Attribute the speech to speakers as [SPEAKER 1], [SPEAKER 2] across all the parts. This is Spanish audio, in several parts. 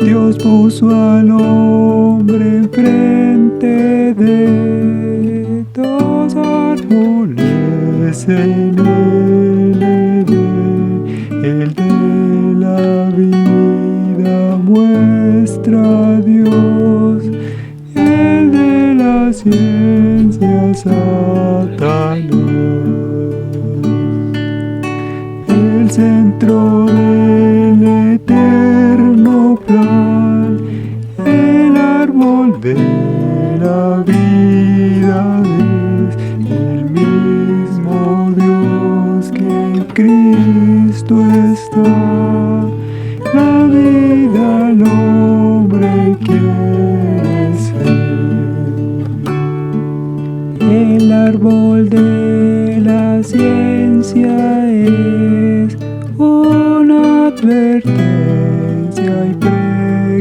[SPEAKER 1] Dios puso al hombre enfrente de dos árboles en el Edén. El de la vida muestra a Dios, el de la ciencia Satanás. El centro del eterno plan, el árbol de la vida es el mismo Dios que en Cristo está. La vida al hombre quiere ser. El árbol de la ciencia es una advertencia y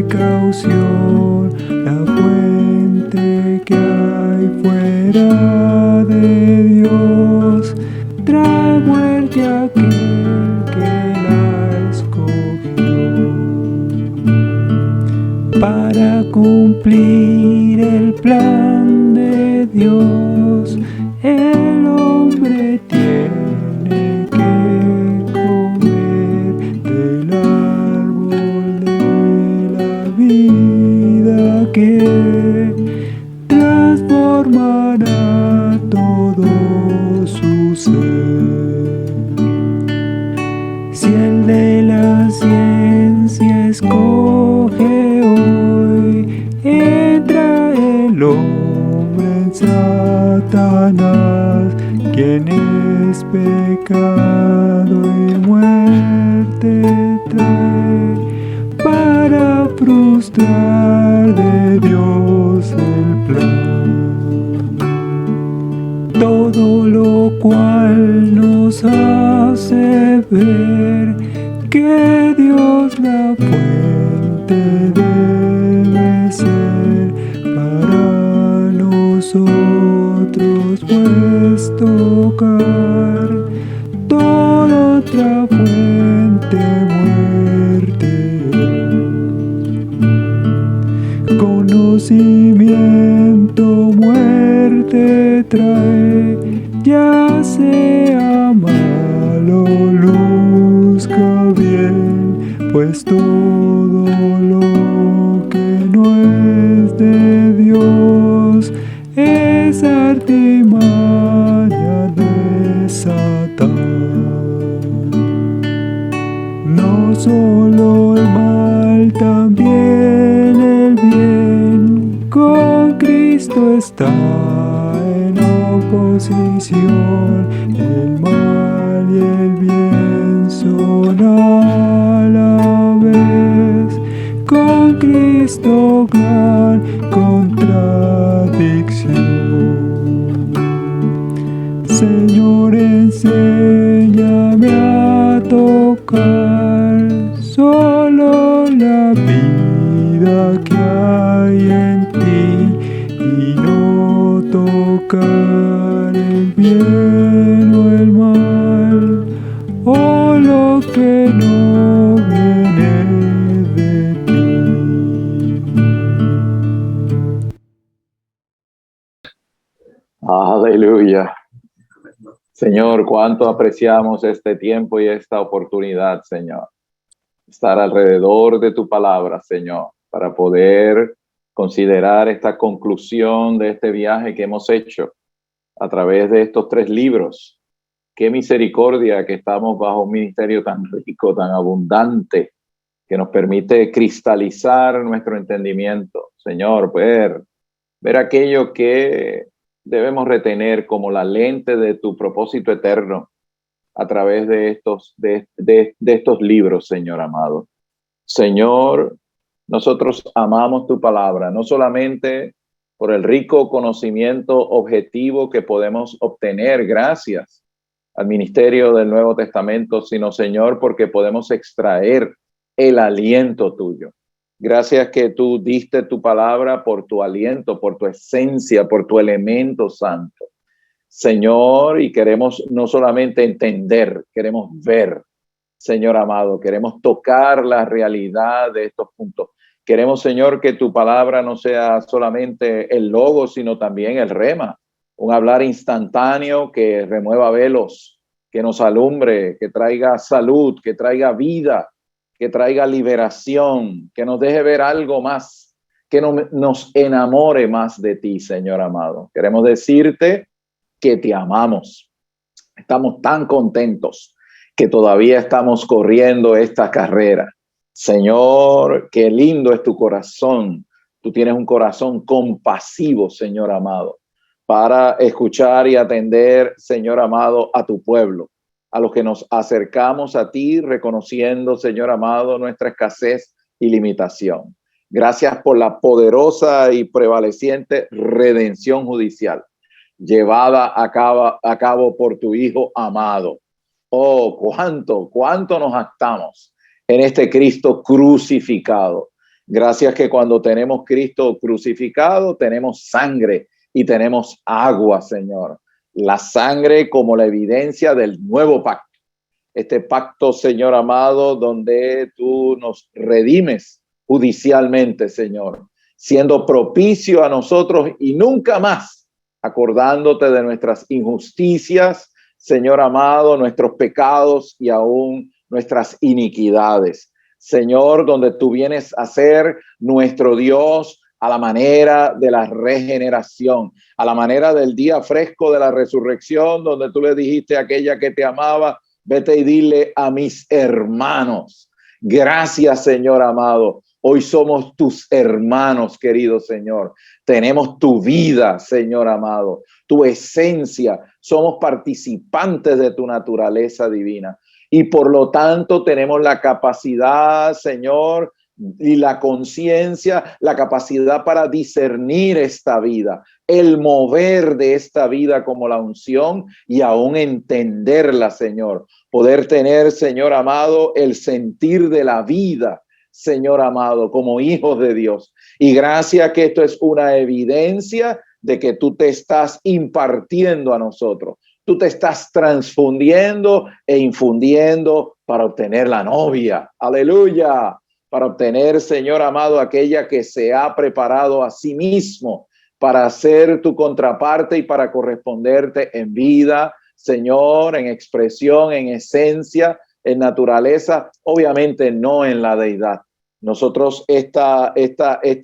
[SPEAKER 1] precaución. La fuente que hay fuera de Dios trae muerte a aquel que la escogió. Para cumplir el plan de Dios, el hombre tiene que comer del árbol de la vida que transformará todo su ser. Si el de la ciencia escoge hoy, entra el hombre en Satanás, quien es pecado y muerte trae, para frustrar de Dios el plan. Todo lo cual nos hace ver que Dios la fuente debe ser para nosotros, pues tocar toda otra fuente muerte. Conocimiento muerte trae, ya sea malo luzca bien, pues todo lo que no es de Dios es artimaña de Satán. No solo el mal, también el bien, con Cristo está en oposición. El mal y el bien son a la vez, con Cristo gran contradicción. Señor, enséñame a tocar solo la vida que hay en ti y no tocar el bien o el mal o lo que no viene de ti.
[SPEAKER 2] Aleluya. Señor, cuánto apreciamos este tiempo y esta oportunidad, Señor. Estar alrededor de tu palabra, Señor, para poder considerar esta conclusión de este viaje que hemos hecho a través de estos 3 libros. Qué misericordia que estamos bajo un ministerio tan rico, tan abundante, que nos permite cristalizar nuestro entendimiento, Señor, ver aquello que debemos retener como la lente de tu propósito eterno a través de estos libros, Señor amado. Señor, nosotros amamos tu palabra, no solamente por el rico conocimiento objetivo que podemos obtener gracias al ministerio del Nuevo Testamento, sino, Señor, porque podemos extraer el aliento tuyo. Gracias que tú diste tu palabra por tu aliento, por tu esencia, por tu elemento santo. Señor, y queremos no solamente entender, queremos ver, Señor amado, queremos tocar la realidad de estos puntos. Queremos, Señor, que tu palabra no sea solamente el logo, sino también el rema, un hablar instantáneo que remueva velos, que nos alumbre, que traiga salud, que traiga vida, que traiga liberación, que nos deje ver algo más, que nos enamore más de ti, Señor amado. Queremos decirte que te amamos. Estamos tan contentos que todavía estamos corriendo esta carrera. Señor, qué lindo es tu corazón. Tú tienes un corazón compasivo, Señor amado, para escuchar y atender, Señor amado, a tu pueblo, a los que nos acercamos a ti, reconociendo, Señor amado, nuestra escasez y limitación. Gracias por la poderosa y prevaleciente redención judicial llevada a cabo por tu Hijo amado. Oh, cuánto nos jactamos en este Cristo crucificado. Gracias que cuando tenemos Cristo crucificado, tenemos sangre y tenemos agua, Señor. La sangre como la evidencia del nuevo pacto. Este pacto, Señor amado, donde tú nos redimes judicialmente, Señor, siendo propicio a nosotros y nunca más acordándote de nuestras injusticias, Señor amado, nuestros pecados y aún nuestras iniquidades. Señor, donde tú vienes a ser nuestro Dios a la manera de la regeneración, a la manera del día fresco de la resurrección, donde tú le dijiste a aquella que te amaba, vete y dile a mis hermanos. Gracias, Señor amado. Hoy somos tus hermanos, querido Señor. Tenemos tu vida, Señor amado, tu esencia. Somos participantes de tu naturaleza divina. Y por lo tanto tenemos la capacidad, Señor, y la conciencia, la capacidad para discernir esta vida, el mover de esta vida como la unción y aún entenderla, Señor. Poder tener, Señor amado, el sentir de la vida, Señor amado, como hijos de Dios. Y gracias que esto es una evidencia de que tú te estás impartiendo a nosotros. Tú te estás transfundiendo e infundiendo para obtener la novia. Aleluya. Para obtener, Señor amado, aquella que se ha preparado a sí mismo para ser tu contraparte y para corresponderte en vida, Señor, en expresión, en esencia, en naturaleza, obviamente no en la deidad. Nosotros en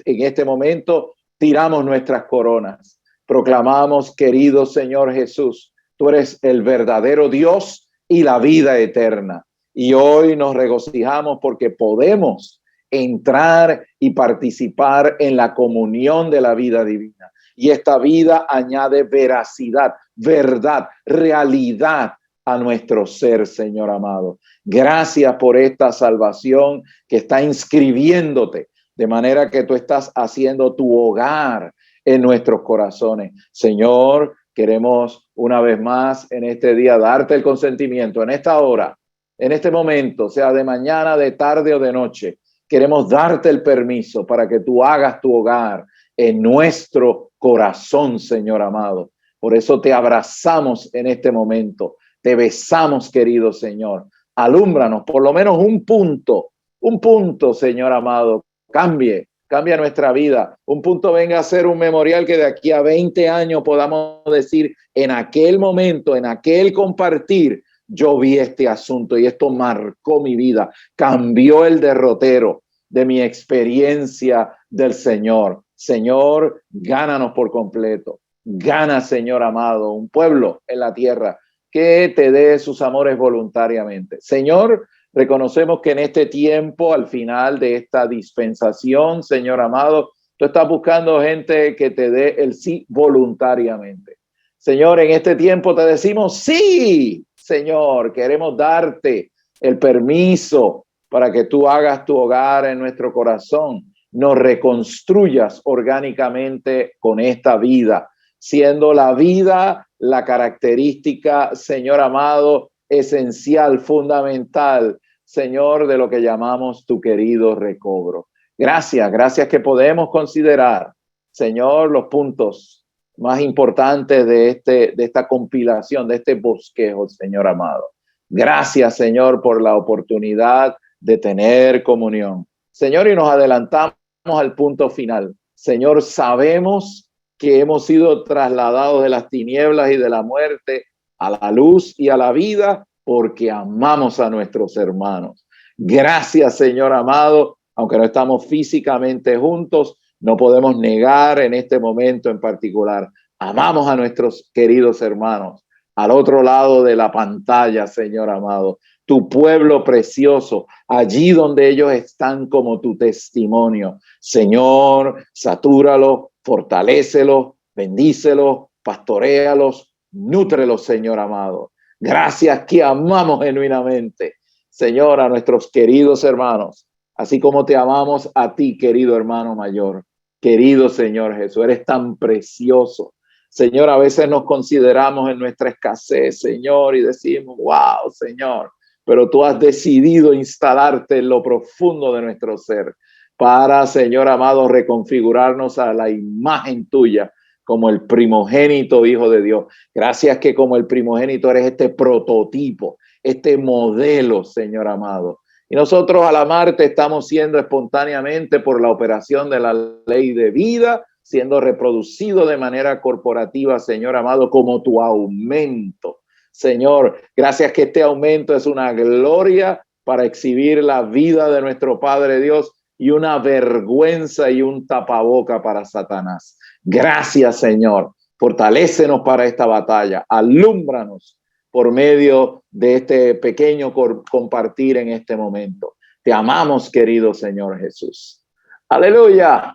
[SPEAKER 2] este momento tiramos nuestras coronas, proclamamos, querido Señor Jesús, tú eres el verdadero Dios y la vida eterna. Y hoy nos regocijamos porque podemos entrar y participar en la comunión de la vida divina. Y esta vida añade veracidad, verdad, realidad a nuestro ser, Señor amado. Gracias por esta salvación que está inscribiéndote, de manera que tú estás haciendo tu hogar en nuestros corazones. Señor, queremos una vez más en este día darte el consentimiento, en esta hora, en este momento, sea de mañana, de tarde o de noche. Queremos darte el permiso para que tú hagas tu hogar en nuestro corazón, Señor amado. Por eso te abrazamos en este momento. Te besamos, querido Señor. Alúmbranos por lo menos un punto, Señor amado. Cambia nuestra vida. Un punto venga a ser un memorial que de aquí a 20 años podamos decir, en aquel momento, en aquel compartir, yo vi este asunto y esto marcó mi vida, cambió el derrotero de mi experiencia del Señor. Señor, gánanos por completo. Gana, Señor amado, un pueblo en la tierra que te dé sus amores voluntariamente. Señor, reconocemos que en este tiempo, al final de esta dispensación, Señor amado, tú estás buscando gente que te dé el sí voluntariamente. Señor, en este tiempo te decimos sí, Señor, queremos darte el permiso para que tú hagas tu hogar en nuestro corazón, nos reconstruyas orgánicamente con esta vida, siendo la vida la característica, Señor amado, esencial, fundamental, Señor, de lo que llamamos tu querido recobro. Gracias que podemos considerar, Señor, los puntos más importantes de esta compilación, de este bosquejo, Señor amado. Gracias, Señor, por la oportunidad de tener comunión. Señor, y nos adelantamos al punto final. Señor, sabemos que hemos sido trasladados de las tinieblas y de la muerte a la luz y a la vida porque amamos a nuestros hermanos. Gracias, Señor amado, aunque no estamos físicamente juntos, no podemos negar en este momento en particular. Amamos a nuestros queridos hermanos al otro lado de la pantalla, Señor amado. Tu pueblo precioso, allí donde ellos están como tu testimonio. Señor, satúralo, fortalécelo, bendícelos, pastoréalos, nútrelos, Señor amado. Gracias que amamos genuinamente, Señor, a nuestros queridos hermanos, así como te amamos a ti, querido hermano mayor. Querido Señor Jesús, eres tan precioso. Señor, a veces nos consideramos en nuestra escasez, Señor, y decimos, wow, Señor, pero tú has decidido instalarte en lo profundo de nuestro ser para, Señor amado, reconfigurarnos a la imagen tuya como el primogénito Hijo de Dios. Gracias que como el primogénito eres este prototipo, este modelo, Señor amado. Y nosotros al amarte estamos siendo espontáneamente por la operación de la ley de vida, siendo reproducido de manera corporativa, Señor amado, como tu aumento. Señor, gracias que este aumento es una gloria para exhibir la vida de nuestro Padre Dios y una vergüenza y un tapaboca para Satanás. Gracias, Señor. Fortalécenos para esta batalla. Alúmbranos por medio de este pequeño compartir en este momento. Te amamos, querido Señor Jesús. Aleluya.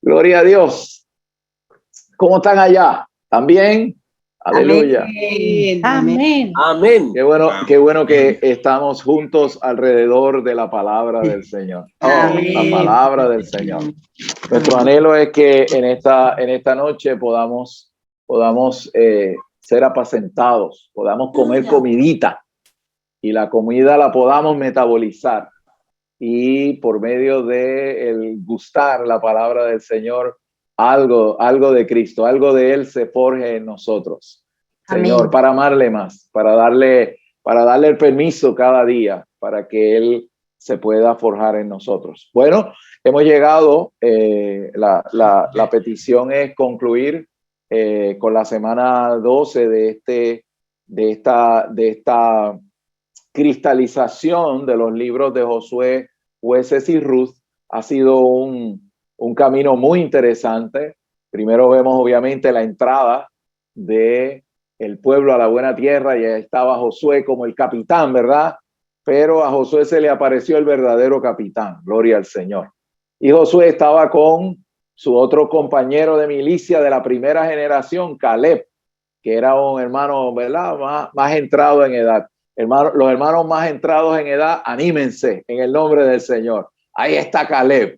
[SPEAKER 2] Gloria a Dios. ¿Cómo están allá? ¿También? Aleluya.
[SPEAKER 3] Amén.
[SPEAKER 4] Amén.
[SPEAKER 2] Qué bueno que estamos juntos alrededor de la palabra del Señor. La palabra del Señor. Nuestro anhelo es que en esta noche podamos ser apacentados, podamos comer comidita y la comida la podamos metabolizar y por medio de el gustar la palabra del Señor, algo de Cristo, algo de Él se forje en nosotros. Amén. Señor, para amarle más, para darle el permiso cada día para que Él se pueda forjar en nosotros. Bueno, hemos llegado, la petición es concluir con la semana 12 de esta cristalización de los libros de Josué, Jueces y Ruth. Ha sido un camino muy interesante. Primero vemos obviamente la entrada de el pueblo a la buena tierra y estaba Josué como el capitán, ¿verdad? Pero a Josué se le apareció el verdadero capitán, gloria al Señor. Y Josué estaba con su otro compañero de milicia de la primera generación, Caleb, que era un hermano, ¿verdad? Más entrado en edad. Los hermanos más entrados en edad, anímense en el nombre del Señor. Ahí está Caleb,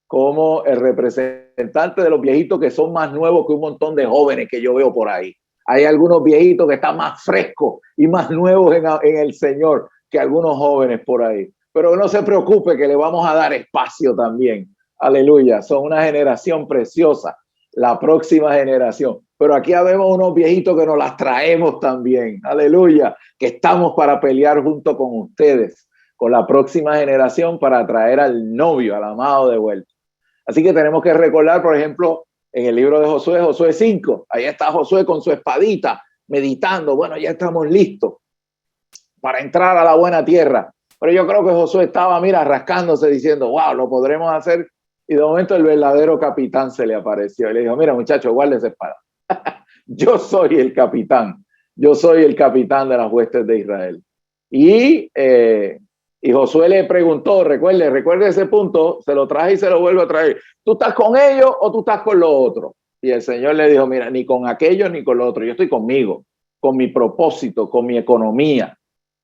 [SPEAKER 2] como el representante de los viejitos que son más nuevos que un montón de jóvenes que yo veo por ahí. Hay algunos viejitos que están más frescos y más nuevos en el Señor que algunos jóvenes por ahí. Pero no se preocupe que le vamos a dar espacio también. Aleluya, son una generación preciosa, la próxima generación. Pero aquí vemos unos viejitos que nos las traemos también. Aleluya, que estamos para pelear junto con ustedes, con la próxima generación para traer al novio, al amado de vuelta. Así que tenemos que recordar, por ejemplo, en el libro de Josué, Josué 5, ahí está Josué con su espadita, meditando. Bueno, ya estamos listos para entrar a la buena tierra. Pero yo creo que Josué estaba, mira, rascándose, diciendo, wow, lo podremos hacer. Y de momento el verdadero capitán se le apareció y le dijo, mira, muchacho, guarda esa espada. Yo soy el capitán. Yo soy el capitán de las huestes de Israel. Y Josué le preguntó, recuerde ese punto, se lo traje y se lo vuelvo a traer. ¿Tú estás con ellos o tú estás con los otros? Y el Señor le dijo, mira, ni con aquellos ni con los otros. Yo estoy conmigo, con mi propósito, con mi economía,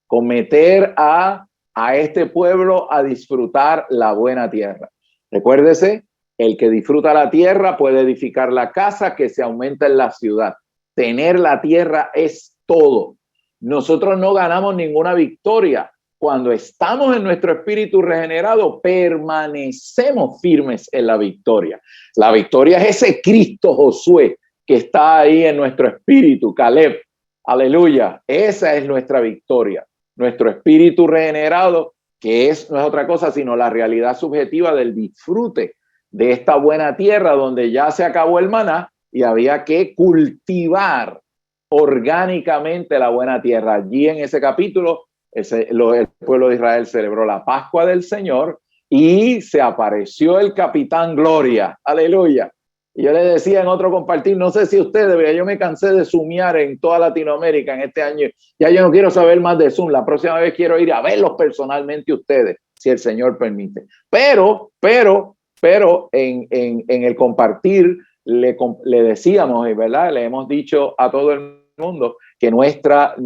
[SPEAKER 2] con meter a este pueblo a disfrutar la buena tierra. Recuérdese, el que disfruta la tierra puede edificar la casa que se aumenta en la ciudad. Tener la tierra es todo. Nosotros no ganamos ninguna victoria. Cuando estamos en nuestro espíritu regenerado, permanecemos firmes en la victoria. La victoria es ese Cristo Josué que está ahí en nuestro espíritu, Caleb. Aleluya. Esa es nuestra victoria. Nuestro espíritu regenerado que no es otra cosa sino la realidad subjetiva del disfrute de esta buena tierra donde ya se acabó el maná y había que cultivar orgánicamente la buena tierra. Allí en ese capítulo el pueblo de Israel celebró la Pascua del Señor y se apareció el capitán Gloria. Aleluya. Y yo le decía en otro compartir, no sé si ustedes, yo me cansé de zoomear en toda Latinoamérica en este año. Ya yo no quiero saber más de Zoom. La próxima vez quiero ir a verlos personalmente ustedes, si el Señor permite. Pero en el compartir le decíamos, ¿verdad? Le hemos dicho a todo el mundo que nuestra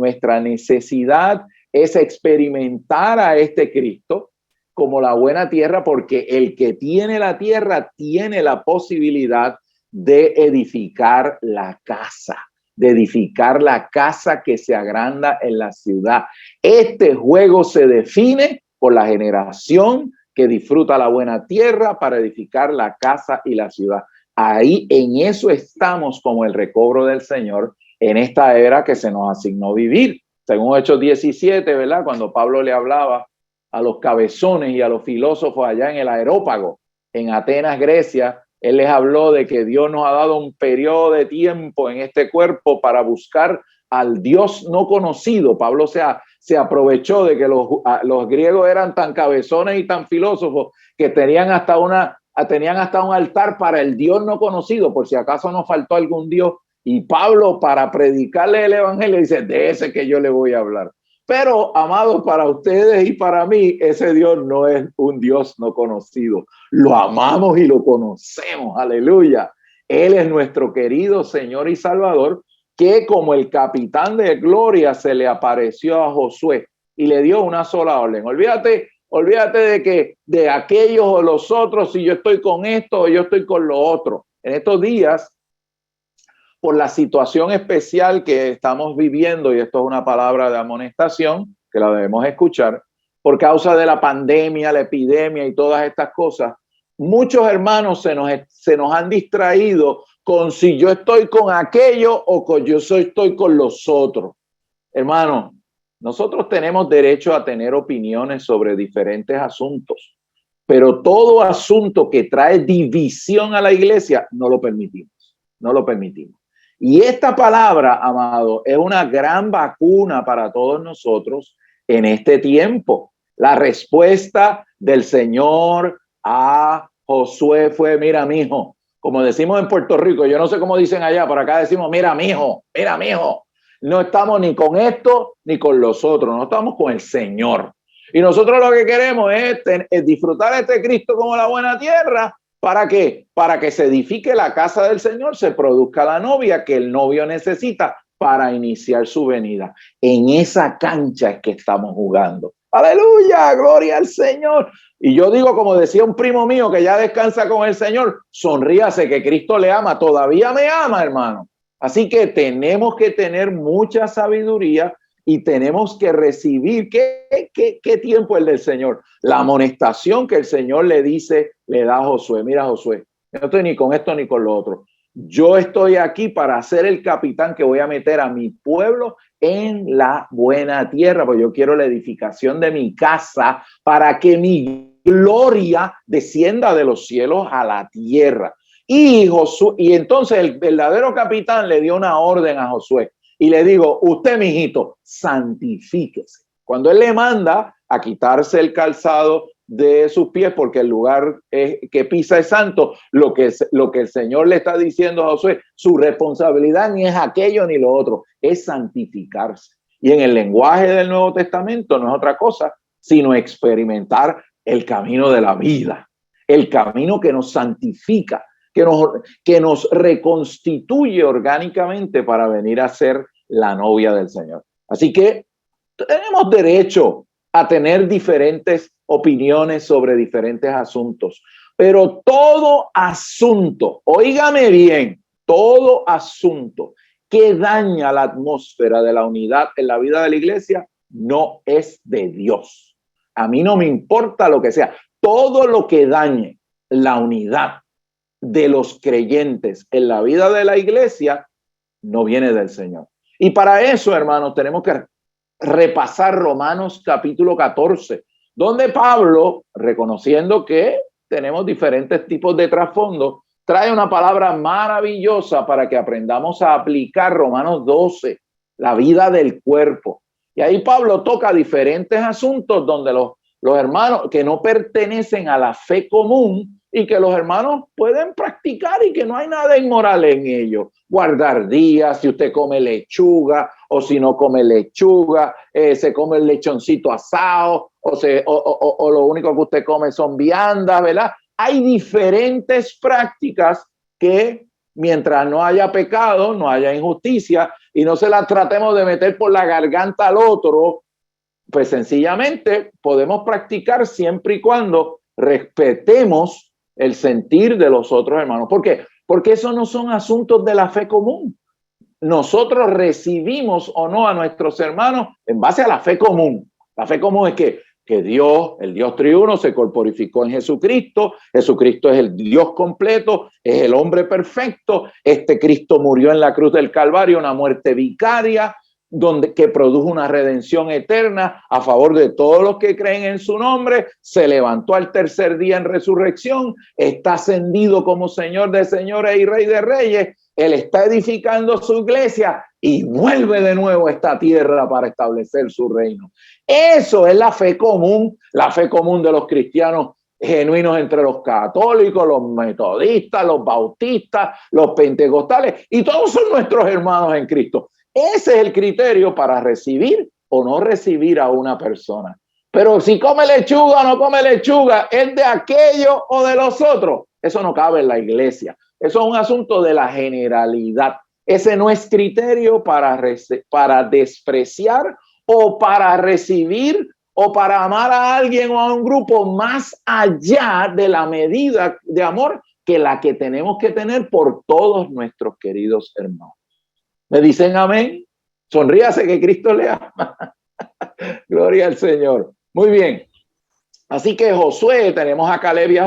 [SPEAKER 2] necesidad es experimentar a este Cristo como la buena tierra, porque el que tiene la tierra tiene la posibilidad de edificar la casa que se agranda en la ciudad. Este juego se define por la generación que disfruta la buena tierra para edificar la casa y la ciudad. Ahí en eso estamos como el recobro del Señor en esta era que se nos asignó vivir. Según Hechos 17, ¿verdad? Cuando Pablo le hablaba a los cabezones y a los filósofos allá en el Areópago, en Atenas, Grecia, él les habló de que Dios nos ha dado un periodo de tiempo en este cuerpo para buscar al Dios no conocido. Pablo se aprovechó de que los griegos eran tan cabezones y tan filósofos que tenían hasta un altar para el Dios no conocido, por si acaso nos faltó algún Dios. Y Pablo, para predicarle el evangelio, dice, de ese que yo le voy a hablar. Pero, amados, para ustedes y para mí, ese Dios no es un Dios no conocido. Lo amamos y lo conocemos. Aleluya. Él es nuestro querido Señor y Salvador, que como el capitán de gloria se le apareció a Josué y le dio una sola orden. Olvídate de que de aquellos o los otros, si yo estoy con esto o yo estoy con lo otro. En estos días, por la situación especial que estamos viviendo, y esto es una palabra de amonestación que la debemos escuchar, por causa de la pandemia, la epidemia y todas estas cosas, muchos hermanos se nos han distraído con si yo estoy con aquello o con estoy con los otros. Hermano, nosotros tenemos derecho a tener opiniones sobre diferentes asuntos, pero todo asunto que trae división a la iglesia no lo permitimos. Y esta palabra, amado, es una gran vacuna para todos nosotros en este tiempo. La respuesta del Señor a Josué fue, mira, mijo, como decimos en Puerto Rico, yo no sé cómo dicen allá, por acá decimos, mira, mijo, no estamos ni con esto ni con los otros, no estamos con el Señor. Y nosotros lo que queremos es disfrutar de este Cristo como la buena tierra. ¿Para qué? Para que se edifique la casa del Señor, se produzca la novia que el novio necesita para iniciar su venida. En esa cancha es que estamos jugando. ¡Aleluya! ¡Gloria al Señor! Y yo digo, como decía un primo mío que ya descansa con el Señor, sonríase que Cristo le ama. Todavía me ama, hermano. Así que tenemos que tener mucha sabiduría y tenemos que recibir. ¿Qué tiempo es el del Señor? La amonestación que el Señor le da a Josué. Mira, Josué, yo no estoy ni con esto ni con lo otro. Yo estoy aquí para ser el capitán que voy a meter a mi pueblo en la buena tierra, porque yo quiero la edificación de mi casa para que mi gloria descienda de los cielos a la tierra. Y entonces el verdadero capitán le dio una orden a Josué. Y le digo, usted, mijito, santifíquese. Cuando él le manda a quitarse el calzado de sus pies, porque el lugar que pisa es santo, lo que el Señor le está diciendo a Josué, su responsabilidad ni es aquello ni lo otro, es santificarse. Y en el lenguaje del Nuevo Testamento no es otra cosa, sino experimentar el camino de la vida, el camino que nos santifica, que nos reconstituye orgánicamente para venir a ser la novia del Señor. Así que tenemos derecho a tener diferentes opiniones sobre diferentes asuntos, pero todo asunto, óigame bien, todo asunto que daña la atmósfera de la unidad en la vida de la iglesia no es de Dios. A mí no me importa lo que sea, todo lo que dañe la unidad de los creyentes en la vida de la iglesia no viene del Señor. Y para eso, hermanos, tenemos que repasar Romanos capítulo 14, donde Pablo, reconociendo que tenemos diferentes tipos de trasfondo, trae una palabra maravillosa para que aprendamos a aplicar Romanos 12, la vida del cuerpo. Y ahí Pablo toca diferentes asuntos donde los hermanos que no pertenecen a la fe común y que los hermanos pueden practicar y que no hay nada inmoral en ello. Guardar días, si usted come lechuga o si no come lechuga, se come el lechoncito asado o lo único que usted come son viandas, ¿verdad? Hay diferentes prácticas que mientras no haya pecado, no haya injusticia y no se las tratemos de meter por la garganta al otro, pues sencillamente podemos practicar siempre y cuando respetemos el sentir de los otros hermanos. ¿Por qué? Porque esos no son asuntos de la fe común. Nosotros recibimos o no a nuestros hermanos en base a la fe común. La fe común es que Dios, el Dios triuno, se corporificó en Jesucristo. Jesucristo es el Dios completo, es el hombre perfecto. Este Cristo murió en la cruz del Calvario, una muerte vicaria, que produjo una redención eterna a favor de todos los que creen en su nombre. Se levantó al tercer día en resurrección, está ascendido como Señor de señores y Rey de reyes. Él está edificando su iglesia y vuelve de nuevo a esta tierra para establecer su reino. Eso es la fe común de los cristianos genuinos entre los católicos, los metodistas, los bautistas, los pentecostales, y todos son nuestros hermanos en Cristo. Ese es el criterio para recibir o no recibir a una persona. Pero si come lechuga o no come lechuga, ¿es de aquello o de los otros? Eso no cabe en la iglesia. Eso es un asunto de la generalidad. Ese no es criterio para despreciar o para recibir o para amar a alguien o a un grupo más allá de la medida de amor que la que tenemos que tener por todos nuestros queridos hermanos. ¿Me dicen amén? Sonríase que Cristo le ama. Gloria al Señor. Muy bien. Así que Josué, tenemos a Caleb y a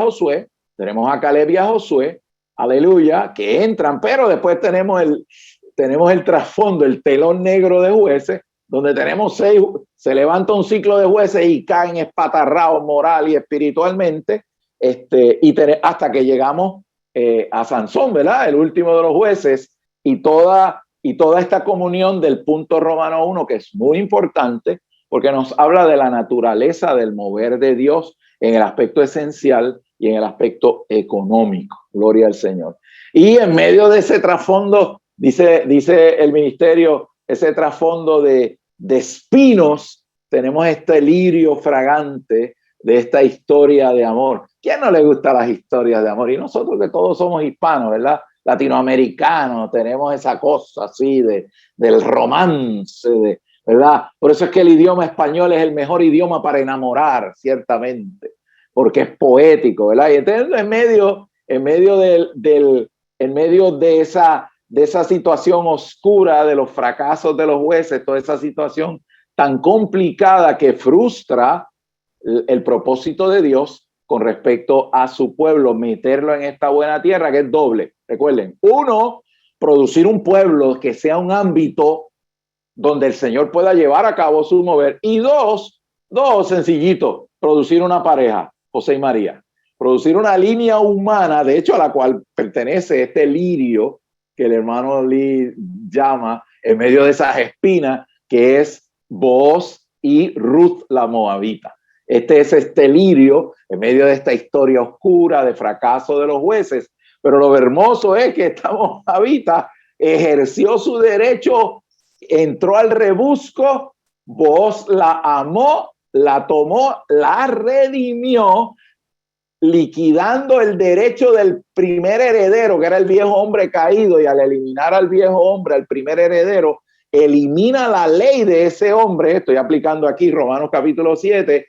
[SPEAKER 2] Josué, aleluya, que entran, pero después tenemos el trasfondo, el telón negro de Jueces, donde tenemos 6, se levanta un ciclo de jueces y caen espatarrados moral y espiritualmente, hasta que llegamos a Sansón, ¿verdad? El último de los jueces, y toda esta comunión del punto Romano 1, que es muy importante, porque nos habla de la naturaleza del mover de Dios en el aspecto esencial y en el aspecto económico. Gloria al Señor. Y en medio de ese trasfondo, dice el ministerio, ese trasfondo de espinos, tenemos este lirio fragante de esta historia de amor. ¿Quién no le gusta las historias de amor? Y nosotros que todos somos hispanos, ¿verdad? Latinoamericanos, tenemos esa cosa así del romance, ¿verdad? Por eso es que el idioma español es el mejor idioma para enamorar, ciertamente, porque es poético, ¿verdad? Y entonces en medio de esa situación oscura, de los fracasos de los jueces, toda esa situación tan complicada que frustra el propósito de Dios con respecto a su pueblo, meterlo en esta buena tierra, que es doble. Recuerden, 1, producir un pueblo que sea un ámbito donde el Señor pueda llevar a cabo su mover. Y 2, sencillito, producir una pareja, José y María. Producir una línea humana, de hecho a la cual pertenece este lirio que el hermano Lee llama en medio de esas espinas, que es Booz y Ruth la Moabita. Este es este lirio en medio de esta historia oscura de fracaso de los jueces. Pero lo hermoso es que esta Moabita ejerció su derecho, entró al rebusco, Booz la amó, la tomó, la redimió, liquidando el derecho del primer heredero, que era el viejo hombre caído, y al eliminar al viejo hombre, al primer heredero, elimina la ley de ese hombre. Estoy aplicando aquí Romanos capítulo 7,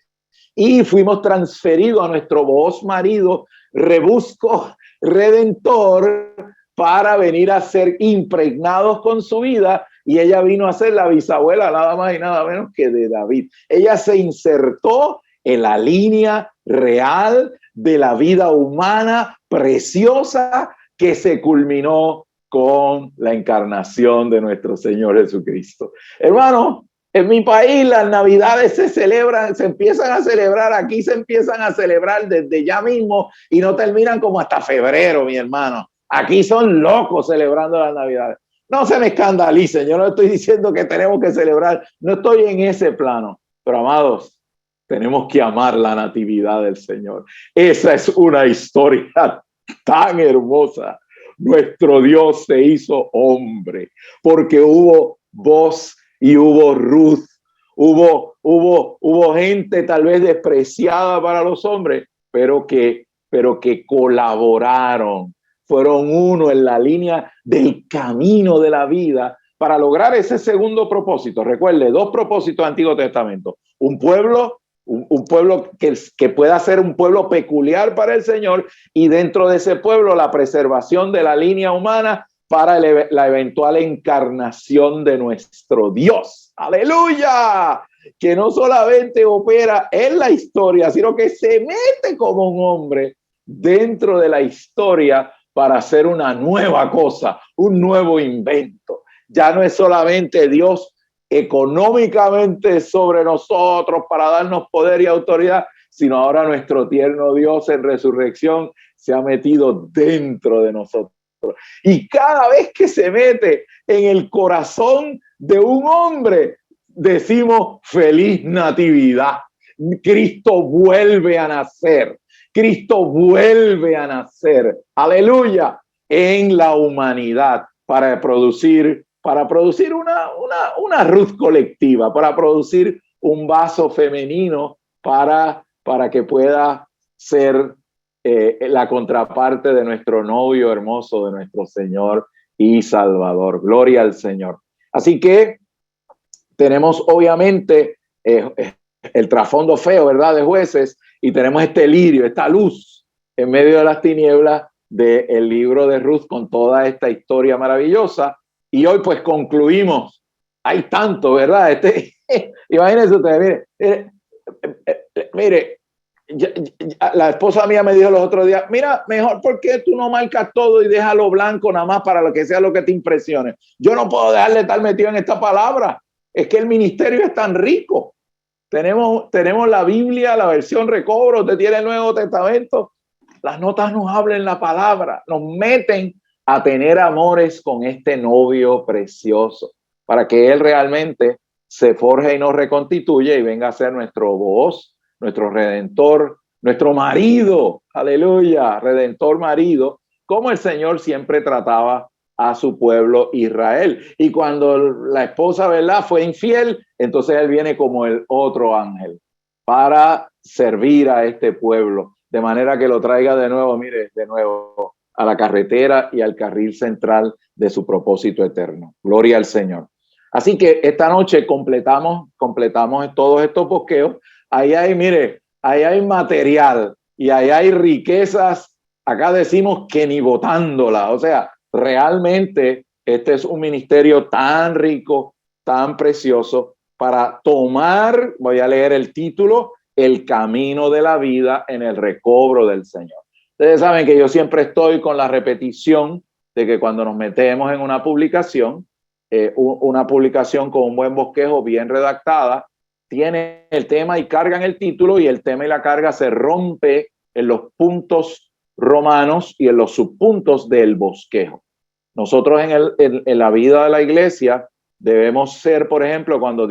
[SPEAKER 2] y fuimos transferidos a nuestro Booz marido, rebusco redentor, para venir a ser impregnados con su vida, y ella vino a ser la bisabuela nada más y nada menos que de David. Ella se insertó en la línea real de la vida humana preciosa que se culminó con la encarnación de nuestro Señor Jesucristo. Hermano, En mi país las navidades se celebran, se empiezan a celebrar, aquí se empiezan a celebrar desde ya mismo y no terminan como hasta febrero, mi hermano. Aquí son locos celebrando las navidades. No se me escandalicen, yo no estoy diciendo que tenemos que celebrar, no estoy en ese plano, pero amados, tenemos que amar la natividad del Señor. Esa es una historia tan hermosa. Nuestro Dios se hizo hombre porque hubo voz y hubo Ruth, hubo gente tal vez despreciada para los hombres, pero que colaboraron, fueron uno en la línea del camino de la vida para lograr ese segundo propósito. Recuerde, dos propósitos del Antiguo Testamento: un pueblo que pueda ser un pueblo peculiar para el Señor, y dentro de ese pueblo la preservación de la línea humana para la eventual encarnación de nuestro Dios. ¡Aleluya! Que no solamente opera en la historia, sino que se mete como un hombre dentro de la historia para hacer una nueva cosa, un nuevo invento. Ya no es solamente Dios económicamente sobre nosotros para darnos poder y autoridad, sino ahora nuestro tierno Dios en resurrección se ha metido dentro de nosotros. Y cada vez que se mete en el corazón de un hombre, decimos feliz natividad. Cristo vuelve a nacer. Cristo vuelve a nacer. Aleluya. En la humanidad para producir una Ruth colectiva, para producir un vaso femenino para que pueda ser la contraparte de nuestro novio hermoso, de nuestro Señor y Salvador. Gloria al Señor. Así que tenemos obviamente el trasfondo feo, ¿verdad?, de Jueces, y tenemos este lirio, esta luz en medio de las tinieblas del libro de Ruth con toda esta historia maravillosa. Y hoy pues concluimos. Hay tanto, ¿verdad? Imagínense ustedes, mire, la esposa mía me dijo los otros días: mira, mejor porque tú no marcas todo y déjalo blanco nada más para lo que sea, lo que te impresione. Yo no puedo dejar de estar metido en esta palabra. Es que el ministerio es tan rico. Tenemos la Biblia, la versión recobro, usted tiene el Nuevo Testamento. Las notas nos hablan la palabra, nos meten a tener amores con este novio precioso, para que él realmente se forje y nos reconstituya y venga a ser nuestro voz, nuestro redentor, nuestro marido, aleluya, redentor marido, como el Señor siempre trataba a su pueblo Israel. Y cuando la esposa, ¿verdad?, fue infiel, entonces él viene como el otro ángel para servir a este pueblo, de manera que lo traiga de nuevo, mire, de nuevo a la carretera y al carril central de su propósito eterno. Gloria al Señor. Así que esta noche completamos todos estos bosqueos. Ahí hay, mire, ahí hay material y ahí hay riquezas. Acá decimos que ni botándola. O sea, realmente este es un ministerio tan rico, tan precioso para tomar, voy a leer el título: El camino de la vida en el recobro del Señor. Ustedes saben que yo siempre estoy con la repetición de que cuando nos metemos en una publicación con un buen bosquejo, bien redactada, tiene el tema y cargan el título, y el tema y la carga se rompe en los puntos romanos y en los subpuntos del bosquejo. Nosotros en la vida de la iglesia debemos ser, por ejemplo, cuando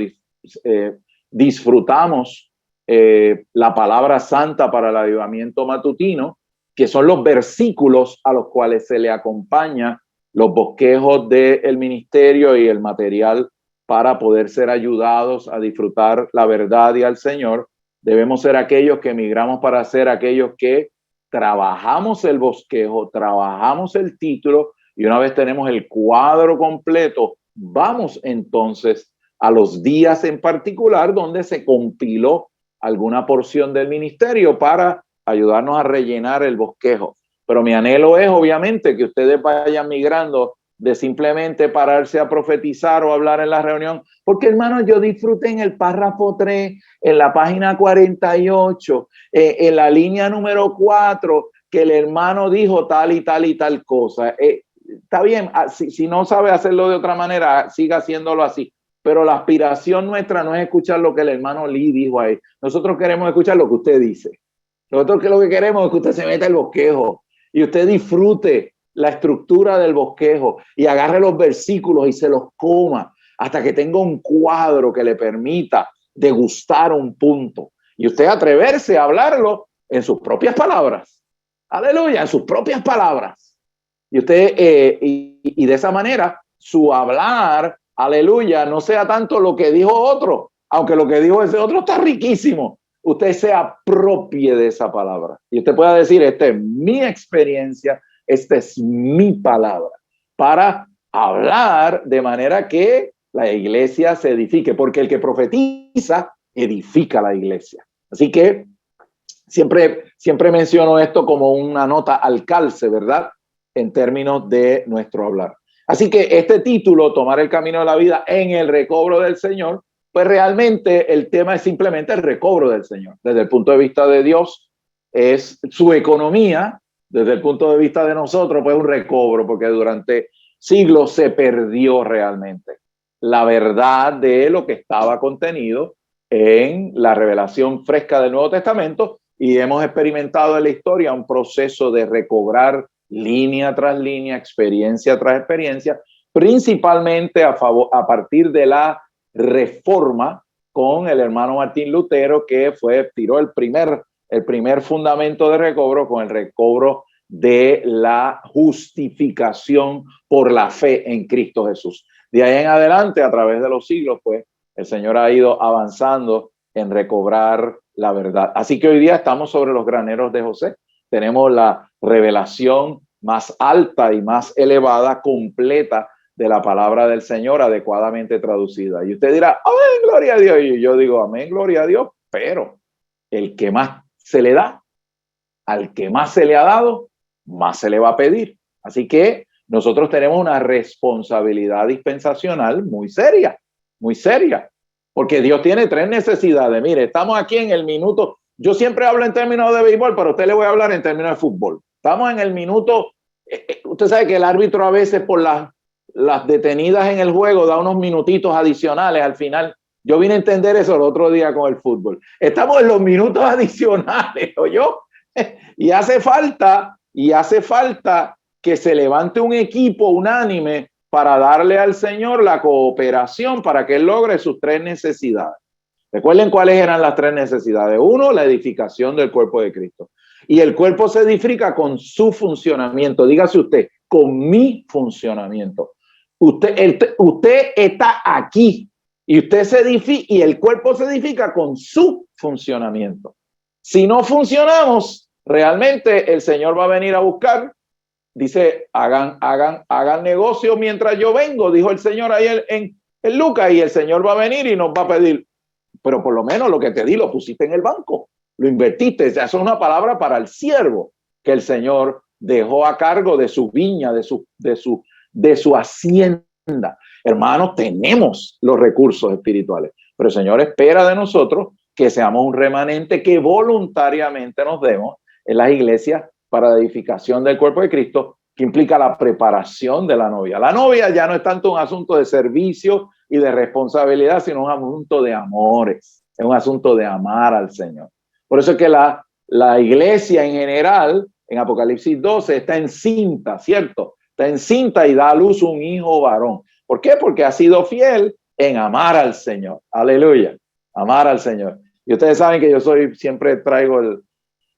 [SPEAKER 2] disfrutamos la palabra santa para el avivamiento matutino, que son los versículos a los cuales se le acompaña los bosquejos del ministerio y el material para poder ser ayudados a disfrutar la verdad y al Señor. Debemos ser aquellos que emigramos para ser aquellos que trabajamos el bosquejo, trabajamos el título, y una vez tenemos el cuadro completo, vamos entonces a los días en particular donde se compiló alguna porción del ministerio para ayudarnos a rellenar el bosquejo. Pero mi anhelo es obviamente que ustedes vayan migrando de simplemente pararse a profetizar o hablar en la reunión, porque hermanos, yo disfruté en el párrafo 3, en la página 48, en la línea número 4, que el hermano dijo tal y tal y tal cosa. Está bien, si no sabe hacerlo de otra manera, siga haciéndolo así. pero la aspiración nuestra no es escuchar lo que el hermano Lee dijo ahí. Nosotros queremos escuchar lo que usted dice. Nosotros lo que queremos es que usted se meta el bosquejo y usted disfrute la estructura del bosquejo y agarre los versículos y se los coma hasta que tenga un cuadro que le permita degustar un punto. Y usted atreverse a hablarlo en sus propias palabras. Aleluya, en sus propias palabras. Y usted, y de esa manera, su hablar, aleluya, no sea tanto lo que dijo otro, aunque lo que dijo ese otro está riquísimo. Usted se apropie de esa palabra. Y usted pueda decir, esta es mi experiencia, esta es mi palabra. Para hablar de manera que la iglesia se edifique. Porque el que profetiza, edifica la iglesia. Así que siempre menciono esto como una nota al calce, ¿verdad? En términos de nuestro hablar. Así que este título, Tomar el camino de la vida en el recobro del Señor, pues realmente el tema es simplemente el recobro del Señor. Desde el punto de vista de Dios, es su economía. Desde el punto de vista de nosotros, pues un recobro, porque durante siglos se perdió realmente la verdad de lo que estaba contenido en la revelación fresca del Nuevo Testamento, y hemos experimentado en la historia un proceso de recobrar línea tras línea, experiencia tras experiencia, principalmente a partir de la Reforma con el hermano Martín Lutero, que tiró el primer fundamento de recobro con el recobro de la justificación por la fe en Cristo Jesús. De ahí en adelante, a través de los siglos, pues el Señor ha ido avanzando en recobrar la verdad. Así que hoy día estamos sobre los graneros de José. Tenemos la revelación más alta y más elevada, completa, de la palabra del Señor, adecuadamente traducida. Y usted dirá, amén, gloria a Dios. Y yo digo, amén, gloria a Dios. Pero el que más se le da, al que más se le ha dado, más se le va a pedir. Así que nosotros tenemos una responsabilidad dispensacional muy seria, porque Dios tiene tres necesidades. Mire, estamos aquí en el minuto, yo siempre hablo en términos de béisbol, pero a usted le voy a hablar en términos de fútbol. Estamos en el minuto, usted sabe que el árbitro a veces por las detenidas en el juego da unos minutitos adicionales al final. Yo vine a entender eso el otro día con el fútbol. Estamos en los minutos adicionales, ¿oyó? Y hace falta que se levante un equipo unánime para darle al Señor la cooperación para que Él logre sus tres necesidades. Recuerden cuáles eran las tres necesidades. Uno, la edificación del cuerpo de Cristo. Y el cuerpo se edifica con su funcionamiento. Dígase usted, con mi funcionamiento. Usted está aquí y usted se edifica y el cuerpo se edifica con su funcionamiento. Si no funcionamos, realmente el Señor va a venir a buscar. Dice, hagan negocio mientras yo vengo, dijo el Señor ahí en Lucas, y el Señor va a venir y nos va a pedir, pero por lo menos lo que te di lo pusiste en el banco, lo invertiste. Esa es una palabra para el siervo que el Señor dejó a cargo de su viña, de su hacienda. Hermanos, tenemos los recursos espirituales, pero el Señor espera de nosotros que seamos un remanente que voluntariamente nos demos en las iglesias para la edificación del cuerpo de Cristo, que implica la preparación de la novia. La novia ya no es tanto un asunto de servicio y de responsabilidad, sino un asunto de amores, es un asunto de amar al Señor. Por eso es que la iglesia en general, en Apocalipsis 12, está encinta, ¿cierto? Está encinta y da a luz un hijo varón. ¿Por qué? Porque ha sido fiel en amar al Señor. Aleluya, amar al Señor. Y ustedes saben que yo siempre traigo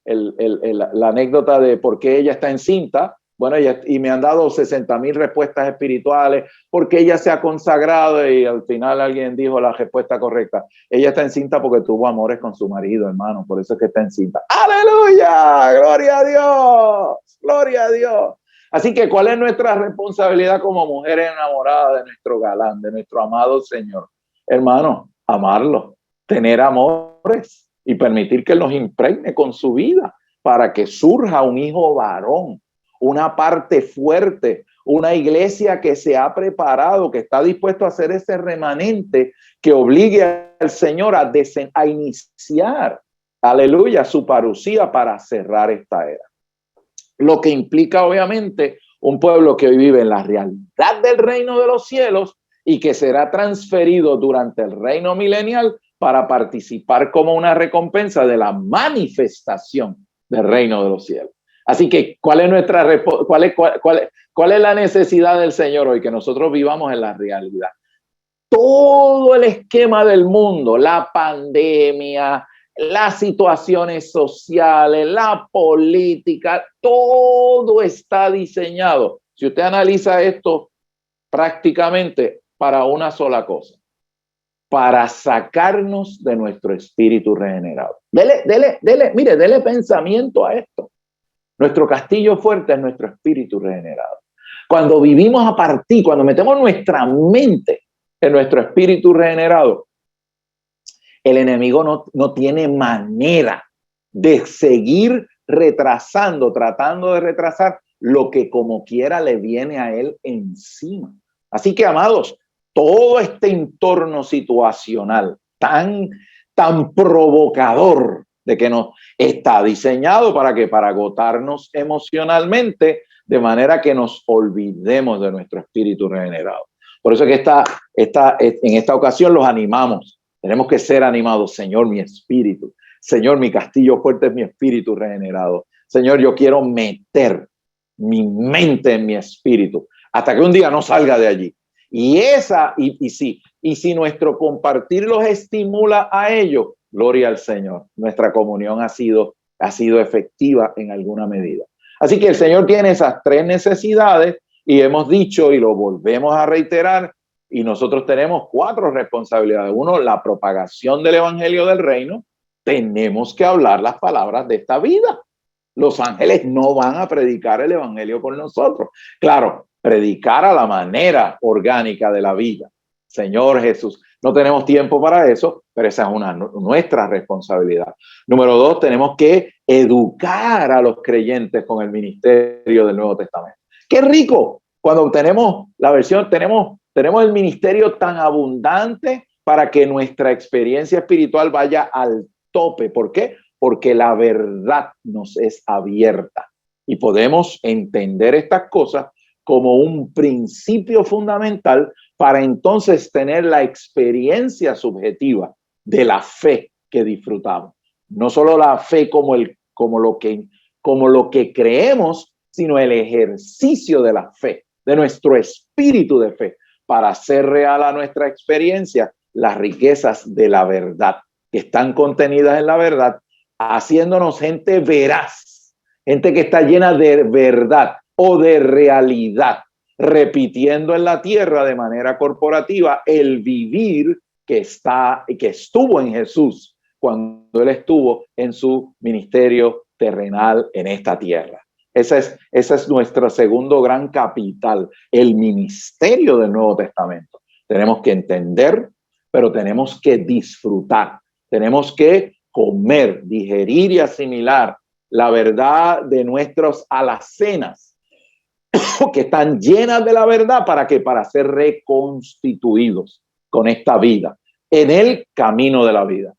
[SPEAKER 2] la anécdota de por qué ella está encinta. Bueno, y me han dado 60,000 respuestas espirituales, porque ella se ha consagrado, y al final alguien dijo la respuesta correcta. Ella está encinta porque tuvo amores con su marido, hermano, por eso es que está encinta. ¡Aleluya! ¡Gloria a Dios! ¡Gloria a Dios! Así que, ¿cuál es nuestra responsabilidad como mujeres enamoradas de nuestro galán, de nuestro amado Señor? Hermano, amarlo, tener amores y permitir que los impregne con su vida para que surja un hijo varón, una parte fuerte, una iglesia que se ha preparado, que está dispuesto a hacer ese remanente que obligue al Señor a iniciar, aleluya, su parucía para cerrar esta era. Lo que implica obviamente un pueblo que hoy vive en la realidad del reino de los cielos y que será transferido durante el reino milenial para participar como una recompensa de la manifestación del reino de los cielos. Así que, ¿cuál es la necesidad del Señor hoy? Que nosotros vivamos en la realidad. Todo el esquema del mundo, la pandemia, las situaciones sociales, la política, todo está diseñado. Si usted analiza esto prácticamente para una sola cosa, para sacarnos de nuestro espíritu regenerado. Dele pensamiento a esto. Nuestro castillo fuerte es nuestro espíritu regenerado. Cuando vivimos a partir, cuando metemos nuestra mente en nuestro espíritu regenerado, el enemigo no tiene manera de seguir retrasando, tratando de retrasar lo que como quiera le viene a él encima. Así que, amados, todo este entorno situacional tan provocador de que nos está diseñado para agotarnos emocionalmente, de manera que nos olvidemos de nuestro espíritu regenerado. Por eso es que en esta ocasión los animamos. Tenemos que ser animados. Señor, mi espíritu. Señor, mi castillo fuerte es mi espíritu regenerado. Señor, yo quiero meter mi mente en mi espíritu hasta que un día no salga de allí. Y si nuestro compartir los estimula a ello, gloria al Señor. Nuestra comunión ha sido efectiva en alguna medida. Así que el Señor tiene esas tres necesidades y hemos dicho y lo volvemos a reiterar, y nosotros tenemos 4 responsabilidades. 1, la propagación del evangelio del reino. Tenemos que hablar las palabras de esta vida. Los ángeles no van a predicar el evangelio por nosotros. Claro, predicar a la manera orgánica de la vida. Señor Jesús, no tenemos tiempo para eso, pero esa es nuestra responsabilidad. Número 2, tenemos que educar a los creyentes con el ministerio del Nuevo Testamento. ¡Qué rico! Cuando tenemos la versión, tenemos el ministerio tan abundante para que nuestra experiencia espiritual vaya al tope. ¿Por qué? Porque la verdad nos es abierta y podemos entender estas cosas como un principio fundamental para entonces tener la experiencia subjetiva de la fe que disfrutamos. No solo la fe como lo que creemos, sino el ejercicio de la fe, de nuestro espíritu de fe, para hacer real a nuestra experiencia las riquezas de la verdad que están contenidas en la verdad, haciéndonos gente veraz, gente que está llena de verdad o de realidad, repitiendo en la tierra de manera corporativa el vivir que estuvo en Jesús cuando él estuvo en su ministerio terrenal en esta tierra. Esa es nuestro segundo gran capital, el ministerio del Nuevo Testamento. Tenemos que entender, pero tenemos que disfrutar. Tenemos que comer, digerir y asimilar la verdad de nuestras alacenas, que están llenas de la verdad para ser reconstituidos con esta vida, en el camino de la vida.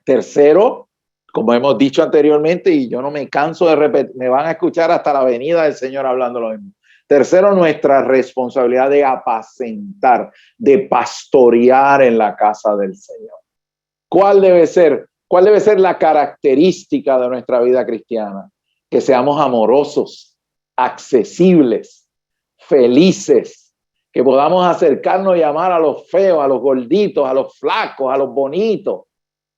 [SPEAKER 2] Tercero, como hemos dicho anteriormente, y yo no me canso de repetir, me van a escuchar hasta la venida del Señor hablando lo mismo. Tercero, nuestra responsabilidad de apacentar, de pastorear en la casa del Señor. ¿Cuál debe ser la característica de nuestra vida cristiana? Que seamos amorosos, accesibles, felices, que podamos acercarnos y amar a los feos, a los gorditos, a los flacos, a los bonitos,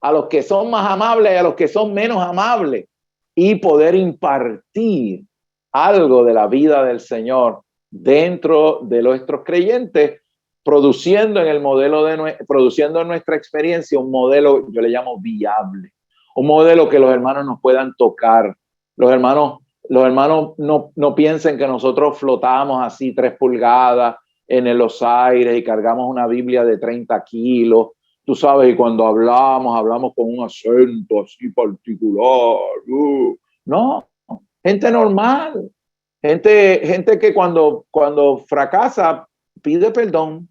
[SPEAKER 2] a los que son más amables y a los que son menos amables, y poder impartir algo de la vida del Señor dentro de nuestros creyentes, produciendo en nuestra experiencia un modelo, yo le llamo viable, un modelo que los hermanos nos puedan tocar. Los hermanos no piensen que nosotros flotamos así 3 pulgadas en los aires y cargamos una Biblia de 30 kilos. Tú sabes, y cuando hablamos con un acento así particular. No, gente normal, gente que cuando fracasa pide perdón.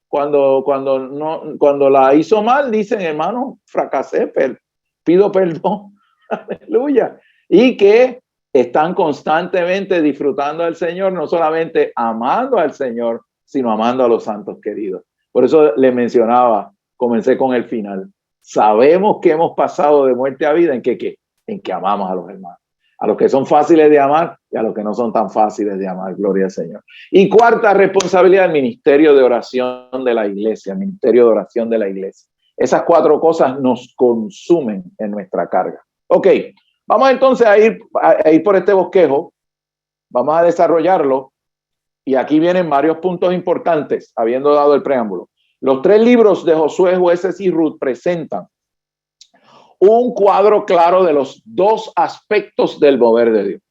[SPEAKER 2] Cuando la hizo mal, dicen, hermano, fracasé, pido perdón. Aleluya. Y que están constantemente disfrutando al Señor, no solamente amando al Señor, sino amando a los santos queridos. Por eso le mencionaba, comencé con el final. Sabemos que hemos pasado de muerte a vida en que amamos a los hermanos, a los que son fáciles de amar y a los que no son tan fáciles de amar, gloria al Señor. Y cuarta responsabilidad, el ministerio de oración de la iglesia, el ministerio de oración de la iglesia. Esas cuatro cosas nos consumen en nuestra carga. Ok, vamos entonces a ir por este bosquejo, vamos a desarrollarlo, y aquí vienen varios puntos importantes, habiendo dado el preámbulo. Los 3 libros de Josué, Jueces y Ruth presentan un cuadro claro de los 2 aspectos del mover de Dios.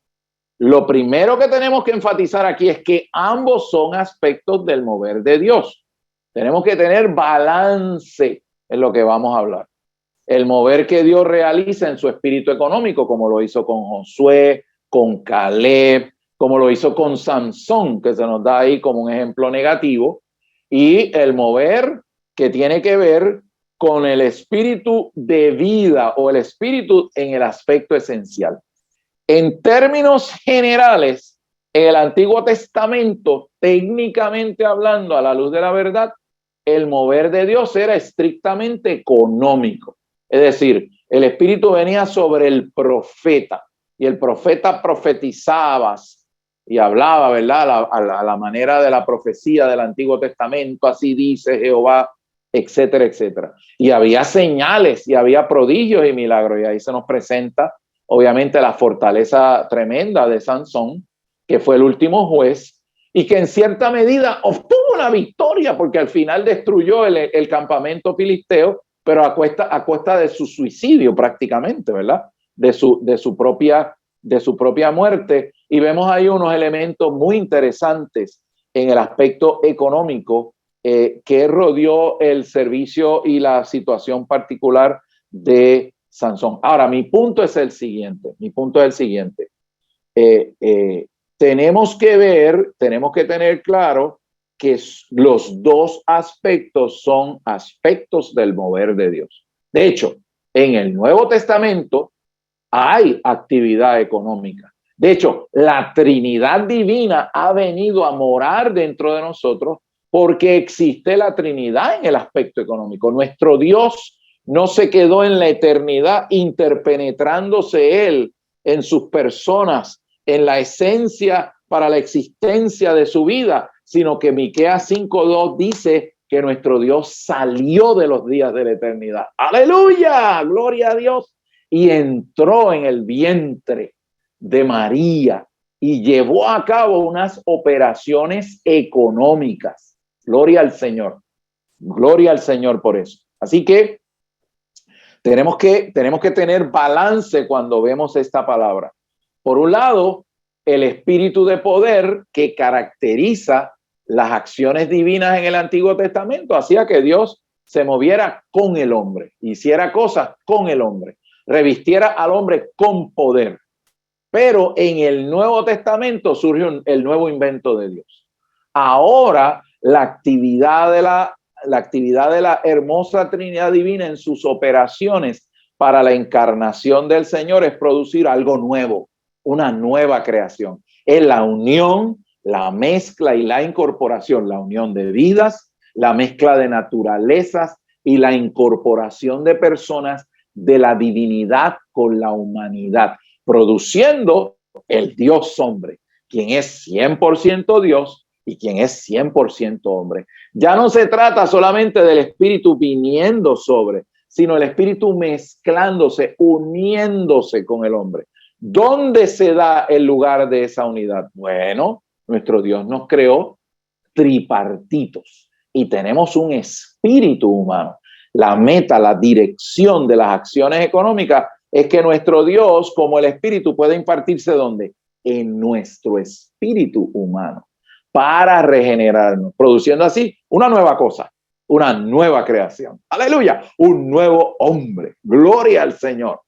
[SPEAKER 2] Lo primero que tenemos que enfatizar aquí es que ambos son aspectos del mover de Dios. Tenemos que tener balance en lo que vamos a hablar. El mover que Dios realiza en su espíritu económico, como lo hizo con Josué, con Caleb, como lo hizo con Sansón, que se nos da ahí como un ejemplo negativo, y el mover que tiene que ver con el espíritu de vida o el espíritu en el aspecto esencial. En términos generales, en el Antiguo Testamento, técnicamente hablando, a la luz de la verdad, el mover de Dios era estrictamente económico. Es decir, el espíritu venía sobre el profeta y el profeta profetizaba y hablaba, ¿verdad? A la manera de la profecía del Antiguo Testamento, así dice Jehová, etcétera, etcétera. Y había señales y había prodigios y milagros, y ahí se nos presenta obviamente la fortaleza tremenda de Sansón, que fue el último juez y que en cierta medida obtuvo una victoria porque al final destruyó el campamento filisteo, pero a cuesta de su suicidio prácticamente, ¿verdad? De su propia muerte. Y vemos ahí unos elementos muy interesantes en el aspecto económico que rodeó el servicio y la situación particular de Sansón. Ahora, mi punto es el siguiente. Tenemos que tener claro que los 2 aspectos son aspectos del mover de Dios. De hecho, en el Nuevo Testamento hay actividad económica. De hecho, la Trinidad divina ha venido a morar dentro de nosotros porque existe la Trinidad en el aspecto económico. Nuestro Dios no se quedó en la eternidad interpenetrándose Él en sus personas, en la esencia para la existencia de su vida, sino que Miqueas 5:2 dice que nuestro Dios salió de los días de la eternidad. ¡Aleluya! ¡Gloria a Dios! Y entró en el vientre de María y llevó a cabo unas operaciones económicas. Gloria al Señor. Gloria al Señor por eso. Así que tenemos que tener balance cuando vemos esta palabra. Por un lado, el espíritu de poder que caracteriza las acciones divinas en el Antiguo Testamento hacía que Dios se moviera con el hombre, hiciera cosas con el hombre, revistiera al hombre con poder. Pero en el Nuevo Testamento surge el nuevo invento de Dios. Ahora la actividad de la hermosa Trinidad Divina en sus operaciones para la encarnación del Señor es producir algo nuevo, una nueva creación. Es la unión, la mezcla y la incorporación, la unión de vidas, la mezcla de naturalezas y la incorporación de personas de la divinidad con la humanidad, produciendo el Dios hombre, quien es 100% Dios y quien es 100% hombre. Ya no se trata solamente del espíritu viniendo sobre, sino el espíritu mezclándose, uniéndose con el hombre. ¿Dónde se da el lugar de esa unidad? Bueno, nuestro Dios nos creó tripartitos y tenemos un espíritu humano. La meta, la dirección de las acciones económicas es que nuestro Dios, como el espíritu, puede impartirse ¿dónde? En nuestro espíritu humano para regenerarnos, produciendo así una nueva cosa, una nueva creación. Aleluya, un nuevo hombre. Gloria al Señor.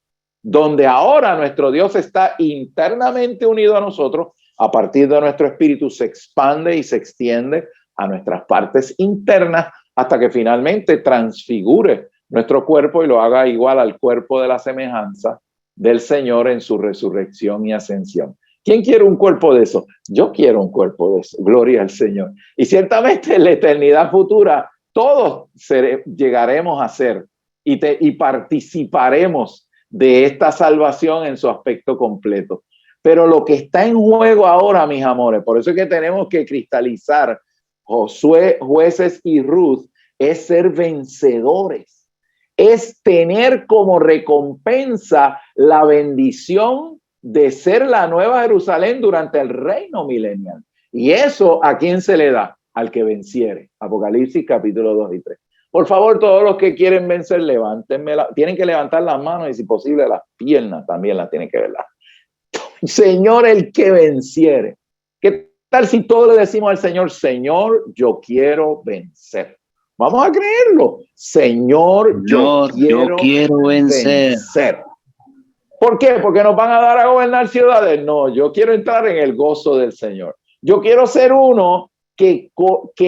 [SPEAKER 2] Donde ahora nuestro Dios está internamente unido a nosotros, a partir de nuestro espíritu se expande y se extiende a nuestras partes internas hasta que finalmente transfigure nuestro cuerpo y lo haga igual al cuerpo de la semejanza del Señor en su resurrección y ascensión. ¿Quién quiere un cuerpo de eso? Yo quiero un cuerpo de eso. Gloria al Señor. Y ciertamente en la eternidad futura, todos llegaremos a ser y participaremos de esta salvación en su aspecto completo. Pero lo que está en juego ahora, mis amores, por eso es que tenemos que cristalizar Josué, Jueces y Ruth, es ser vencedores. Es tener como recompensa la bendición de ser la nueva Jerusalén durante el reino milenial. Y eso, ¿a quién se le da? Al que venciere. Apocalipsis capítulo 2 y 3. Por favor, todos los que quieren vencer, levántenme. Tienen que levantar las manos y si posible las piernas también las tienen que ver. Señor, el que venciere. ¿Qué tal si todos le decimos al Señor, Señor, yo quiero vencer? Vamos a creerlo. Señor, yo quiero vencer. ¿Por qué? Porque nos van a dar a gobernar ciudades. No, yo quiero entrar en el gozo del Señor. Yo quiero ser uno que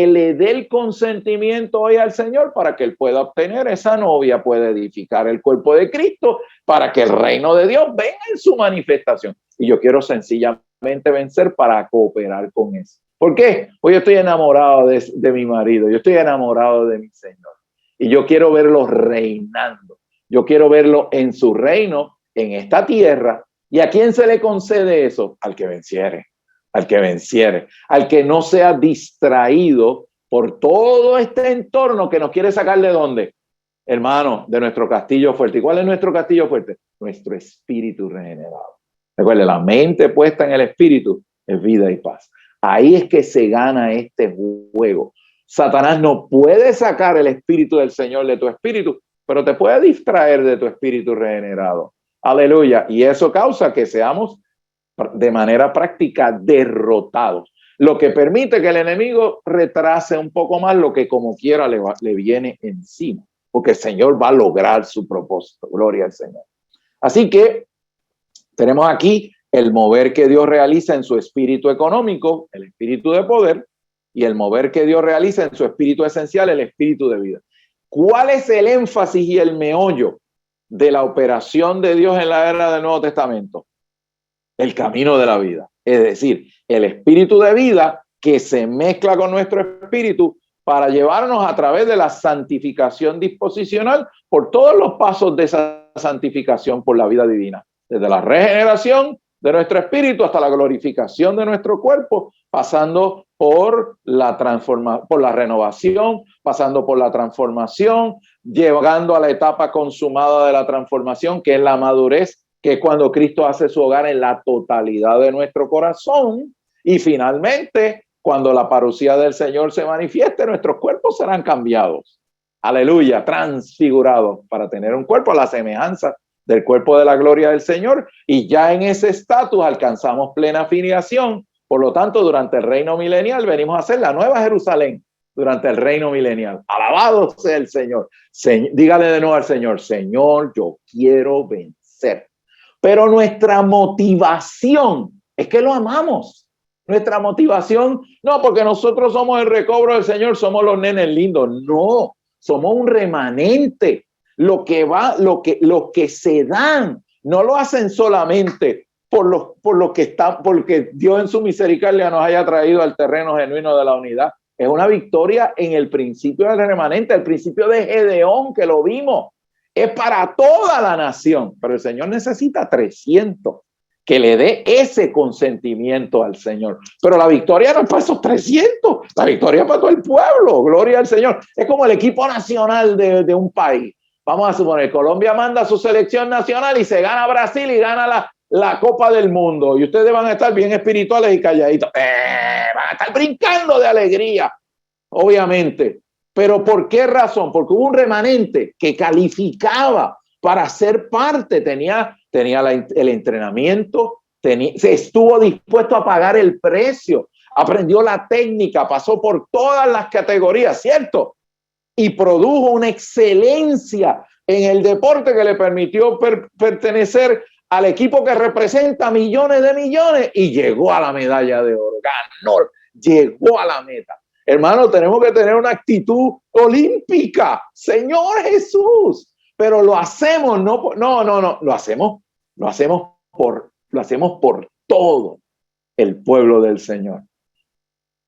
[SPEAKER 2] le dé el consentimiento hoy al Señor para que él pueda obtener esa novia, pueda edificar el cuerpo de Cristo para que el reino de Dios venga en su manifestación. Y yo quiero sencillamente vencer para cooperar con eso. ¿Por qué? Pues yo estoy enamorado de mi marido, yo estoy enamorado de mi Señor. Y yo quiero verlo reinando. Yo quiero verlo en su reino, en esta tierra. ¿Y a quién se le concede eso? Al que venciere. Al que venciere, al que no sea distraído por todo este entorno que nos quiere sacar de dónde, hermano, de nuestro castillo fuerte. ¿Y cuál es nuestro castillo fuerte? Nuestro espíritu regenerado. Recuerde, la mente puesta en el espíritu es vida y paz. Ahí es que se gana este juego. Satanás no puede sacar el espíritu del Señor de tu espíritu, pero te puede distraer de tu espíritu regenerado. Aleluya. Y eso causa que seamos de manera práctica derrotados, lo que permite que el enemigo retrase un poco más lo que como quiera le viene encima, porque el Señor va a lograr su propósito. Gloria al Señor. Así que tenemos aquí el mover que Dios realiza en su espíritu económico, el espíritu de poder, y el mover que Dios realiza en su espíritu esencial, el espíritu de vida. ¿Cuál es el énfasis y el meollo de la operación de Dios en la era del Nuevo Testamento? El camino de la vida, es decir, el espíritu de vida que se mezcla con nuestro espíritu para llevarnos a través de la santificación disposicional por todos los pasos de esa santificación por la vida divina, desde la regeneración de nuestro espíritu hasta la glorificación de nuestro cuerpo, pasando por la renovación, pasando por la transformación, llegando a la etapa consumada de la transformación, que es la madurez, que es cuando Cristo hace su hogar en la totalidad de nuestro corazón. Y finalmente, cuando la parucía del Señor se manifieste, nuestros cuerpos serán cambiados. Aleluya, transfigurados para tener un cuerpo a la semejanza del cuerpo de la gloria del Señor. Y ya en ese estatus alcanzamos plena filiación. Por lo tanto, durante el reino milenial venimos a ser la nueva Jerusalén durante el reino milenial. Alabado sea el Señor. Dígale de nuevo al Señor, Señor, yo quiero vencer. Pero nuestra motivación es que lo amamos. Nuestra motivación, no porque nosotros somos el recobro del Señor, somos los nenes lindos. No, somos un remanente. Lo que se dan, no lo hacen solamente porque Dios en su misericordia nos haya traído al terreno genuino de la unidad. Es una victoria en el principio del remanente, el principio de Gedeón, que lo vimos. Es para toda la nación, pero el Señor necesita 300 que le dé ese consentimiento al Señor. Pero la victoria no es para esos 300, la victoria es para todo el pueblo. Gloria al Señor. Es como el equipo nacional de un país. Vamos a suponer, Colombia manda su selección nacional y se gana Brasil y gana la Copa del Mundo. Y ustedes van a estar bien espirituales y calladitos. Van a estar brincando de alegría, obviamente. ¿Pero por qué razón? Porque hubo un remanente que calificaba para ser parte, tenía el entrenamiento, se estuvo dispuesto a pagar el precio, aprendió la técnica, pasó por todas las categorías, ¿cierto? Y produjo una excelencia en el deporte que le permitió pertenecer al equipo que representa millones de millones y llegó a la medalla de oro, ganó, llegó a la meta. Hermano, tenemos que tener una actitud olímpica, Señor Jesús, pero lo hacemos, lo hacemos por todo. el pueblo del Señor.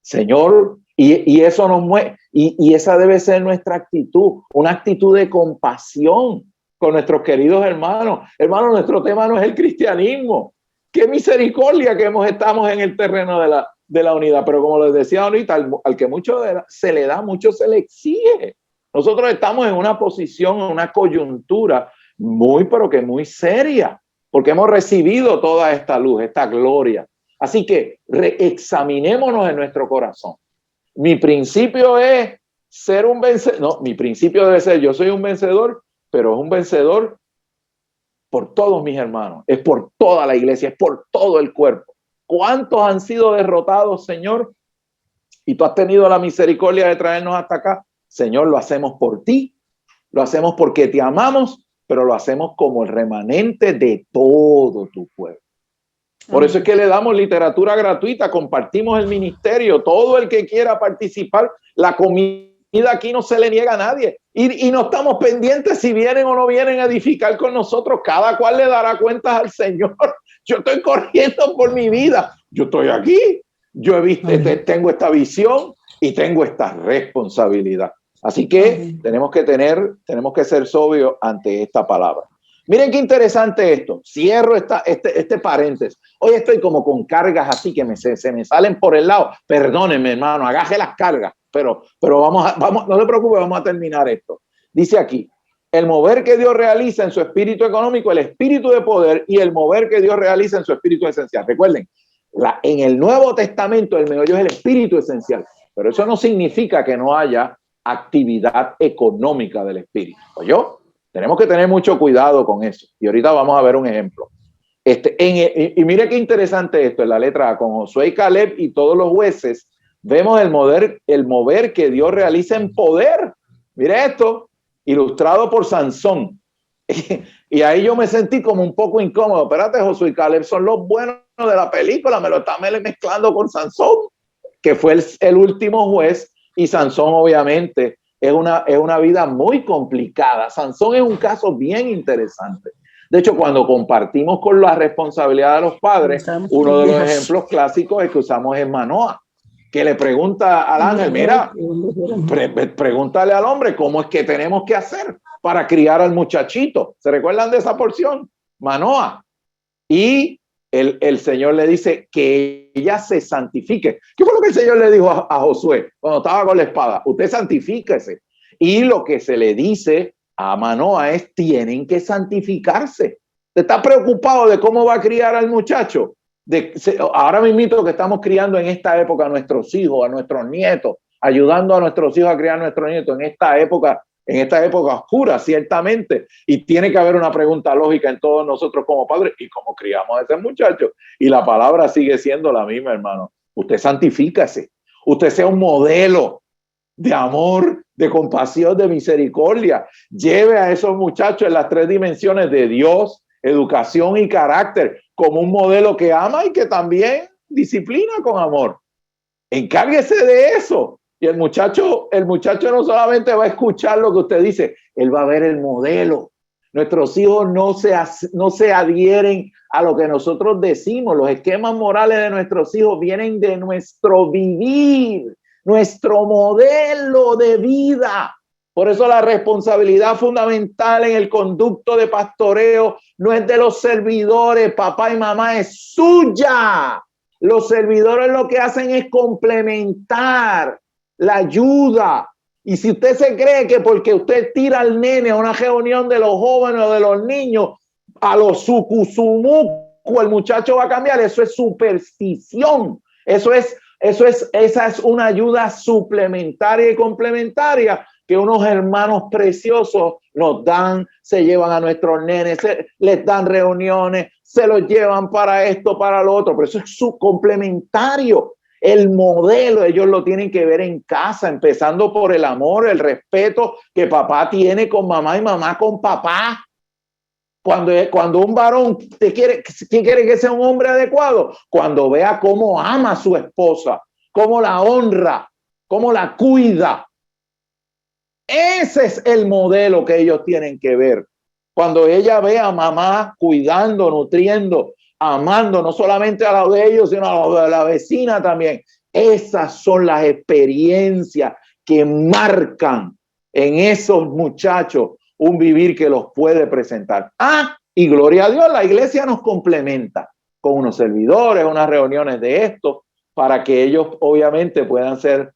[SPEAKER 2] Señor, y eso nos mueve, y esa debe ser nuestra actitud, una actitud de compasión con nuestros queridos hermanos. Hermanos, nuestro tema no es el cristianismo. Qué misericordia que estamos en el terreno de la unidad, pero como les decía ahorita, al que mucho se le da, mucho se le exige. Nosotros estamos en una posición, en una coyuntura pero que muy seria, porque hemos recibido toda esta luz, esta gloria. Así que reexaminémonos en nuestro corazón. Mi principio es ser un vencedor. No, mi principio debe ser, yo soy un vencedor, pero es un vencedor por todos mis hermanos, es por toda la iglesia, es por todo el cuerpo. ¿Cuántos han sido derrotados, Señor? Y tú has tenido la misericordia de traernos hasta acá. Señor, lo hacemos por ti, lo hacemos porque te amamos, pero lo hacemos como el remanente de todo tu pueblo. Por eso es que le damos literatura gratuita, compartimos el ministerio, todo el que quiera participar, la comida aquí no se le niega a nadie. Y no estamos pendientes si vienen o no vienen a edificar con nosotros, cada cual le dará cuentas al Señor. Yo estoy corriendo por mi vida, yo estoy aquí, yo he visto, tengo esta visión y tengo esta responsabilidad. Así que tenemos que ser sobrios ante esta palabra. Miren qué interesante esto. Cierro este paréntesis. Hoy estoy como con cargas así que se me salen por el lado. Perdónenme, hermano, agaje las cargas. Pero vamos, no se preocupe, vamos a terminar esto. Dice aquí, el mover que Dios realiza en su espíritu económico, el espíritu de poder y el mover que Dios realiza en su espíritu esencial. Recuerden, en el Nuevo Testamento el meollo es el espíritu esencial. Pero eso no significa que no haya actividad económica del espíritu. ¿Oyó? Tenemos que tener mucho cuidado con eso. Y ahorita vamos a ver un ejemplo. Y mire qué interesante esto en la letra A. Con Josué y Caleb y todos los jueces, vemos el mover que Dios realiza en poder. Mire esto, ilustrado por Sansón. Y ahí yo me sentí como un poco incómodo. Espérate, Josué y Caleb son los buenos de la película. Me lo está mezclando con Sansón, que fue el último juez. Y Sansón, obviamente, es una vida muy complicada. Sansón es un caso bien interesante. De hecho, cuando compartimos con la responsabilidad de los padres, uno de los ejemplos clásicos es que usamos es Manoah, que le pregunta al ángel, mira, pregúntale al hombre cómo es que tenemos que hacer para criar al muchachito. ¿Se recuerdan de esa porción? Manoah. Y el Señor le dice que ella se santifique. ¿Qué fue lo que el Señor le dijo a Josué cuando estaba con la espada? Usted santifíquese. Y lo que se le dice a Manoah es, tienen que santificarse. ¿Está preocupado de cómo va a criar al muchacho? Ahora mismo que estamos criando en esta época a nuestros hijos, a nuestros nietos, ayudando a nuestros hijos a criar a nuestros nietos en esta época oscura, ciertamente, y tiene que haber una pregunta lógica en todos nosotros como padres, ¿y cómo criamos a ese muchacho? Y la palabra sigue siendo la misma, hermano. Usted santifícase, usted sea un modelo de amor, de compasión, de misericordia. Lleve a esos muchachos en las 3 dimensiones de Dios, educación y carácter, como un modelo que ama y que también disciplina con amor. Encárguese de eso. Y el muchacho no solamente va a escuchar lo que usted dice, él va a ver el modelo. Nuestros hijos no se adhieren a lo que nosotros decimos. Los esquemas morales de nuestros hijos vienen de nuestro vivir, nuestro modelo de vida. Por eso la responsabilidad fundamental en el conducto de pastoreo no es de los servidores, papá y mamá, es suya. Los servidores lo que hacen es complementar la ayuda. Y si usted se cree que porque usted tira al nene a una reunión de los jóvenes o de los niños, a los sucusumucu, el muchacho va a cambiar, eso es superstición. Esa es una ayuda suplementaria y complementaria que unos hermanos preciosos nos dan, se llevan a nuestros nenes, les dan reuniones, se los llevan para esto, para lo otro, pero eso es su complementario. El modelo ellos lo tienen que ver en casa, empezando por el amor, el respeto que papá tiene con mamá y mamá con papá. Cuando un varón quiere que sea un hombre adecuado, cuando vea cómo ama a su esposa, cómo la honra, cómo la cuida. Ese es el modelo que ellos tienen que ver. Cuando ella ve a mamá cuidando, nutriendo amando no solamente a los de ellos, sino a los de la vecina también. Esas son las experiencias que marcan en esos muchachos un vivir que los puede presentar. Y gloria a Dios, la iglesia nos complementa con unos servidores, unas reuniones de esto, para que ellos obviamente puedan ser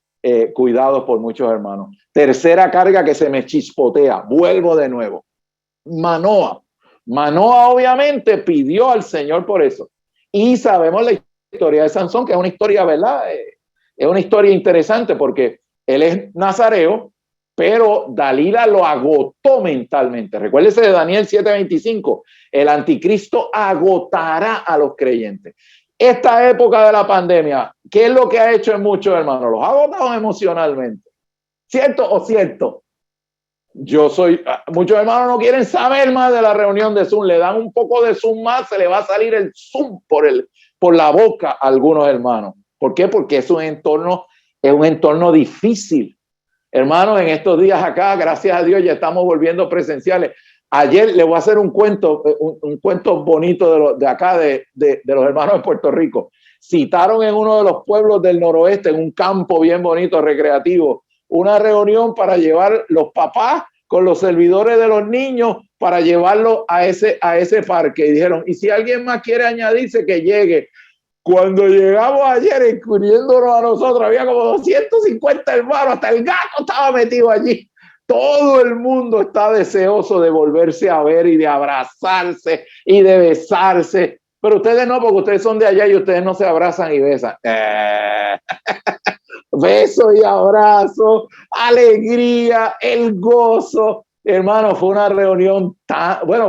[SPEAKER 2] cuidados por muchos hermanos. Tercera carga que se me chispotea, vuelvo de nuevo. Manoa obviamente pidió al Señor por eso. Y sabemos la historia de Sansón, que es una historia, ¿verdad? Es una historia interesante porque él es nazareo, pero Dalila lo agotó mentalmente. Recuérdese de Daniel 7:25, el anticristo agotará a los creyentes. Esta época de la pandemia, ¿qué es lo que ha hecho en muchos hermanos? Los ha agotado emocionalmente. ¿Cierto o cierto? Muchos hermanos no quieren saber más de la reunión de Zoom, le dan un poco de Zoom más, se le va a salir el Zoom por la boca a algunos hermanos. ¿Por qué? Porque es un entorno difícil. Hermanos, en estos días acá, gracias a Dios, ya estamos volviendo presenciales. Ayer le voy a hacer un cuento bonito de acá, de los hermanos de Puerto Rico. Citaron en uno de los pueblos del noroeste, en un campo bien bonito, recreativo, una reunión para llevar los papás con los servidores de los niños para llevarlos a ese parque. Y dijeron, y si alguien más quiere añadirse, que llegue. Cuando llegamos ayer, incluyéndonos a nosotros, había como 250 hermanos, hasta el gato estaba metido allí. Todo el mundo está deseoso de volverse a ver y de abrazarse y de besarse. Pero ustedes no, porque ustedes son de allá y ustedes no se abrazan y besan. Beso y abrazo, alegría, el gozo. Hermano, fue una reunión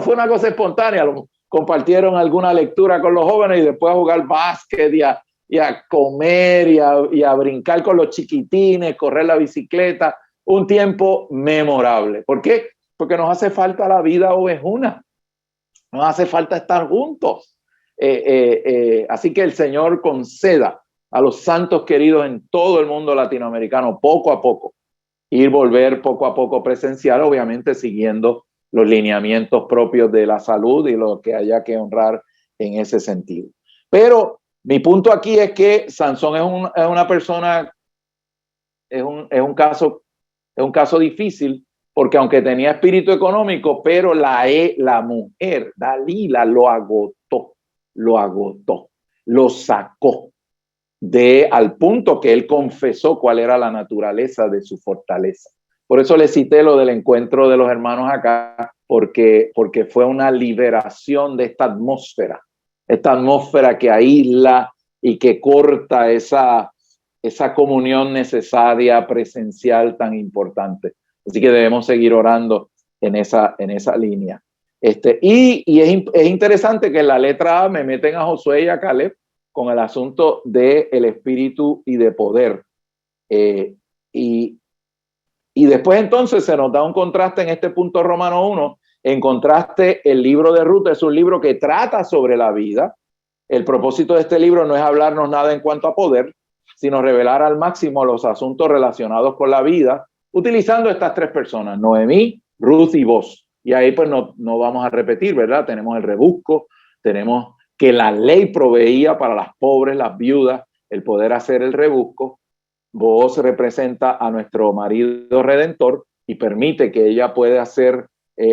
[SPEAKER 2] fue una cosa espontánea. Compartieron alguna lectura con los jóvenes y después a jugar básquet y a comer y a brincar con los chiquitines, correr la bicicleta. Un tiempo memorable. ¿Por qué? Porque nos hace falta la vida ovejuna. Nos hace falta estar juntos. Así que el Señor conceda a los santos queridos en todo el mundo latinoamericano, poco a poco, volver poco a poco presencial, obviamente siguiendo los lineamientos propios de la salud y lo que haya que honrar en ese sentido. Pero mi punto aquí es que Sansón es una persona, es un caso difícil, porque aunque tenía espíritu económico, pero la mujer, Dalila, lo agotó, lo sacó al punto que él confesó cuál era la naturaleza de su fortaleza. Por eso le cité lo del encuentro de los hermanos acá, porque fue una liberación de esta atmósfera que aísla y que corta esa comunión necesaria, presencial tan importante. Así que debemos seguir orando en esa línea. Y es interesante que en la letra A me meten a Josué y a Caleb con el asunto del espíritu y de poder. Y después entonces se nos da un contraste en este punto Romano 1. En contraste, el libro de Ruth es un libro que trata sobre la vida. El propósito de este libro no es hablarnos nada en cuanto a poder, sino revelar al máximo los asuntos relacionados con la vida, utilizando estas tres personas, Noemí, Ruth y Boz. Y ahí pues no vamos a repetir, ¿verdad? Tenemos el rebusco, tenemos que la ley proveía para las pobres, las viudas, el poder hacer el rebusco. Boz representa a nuestro marido redentor y permite que ella pueda ser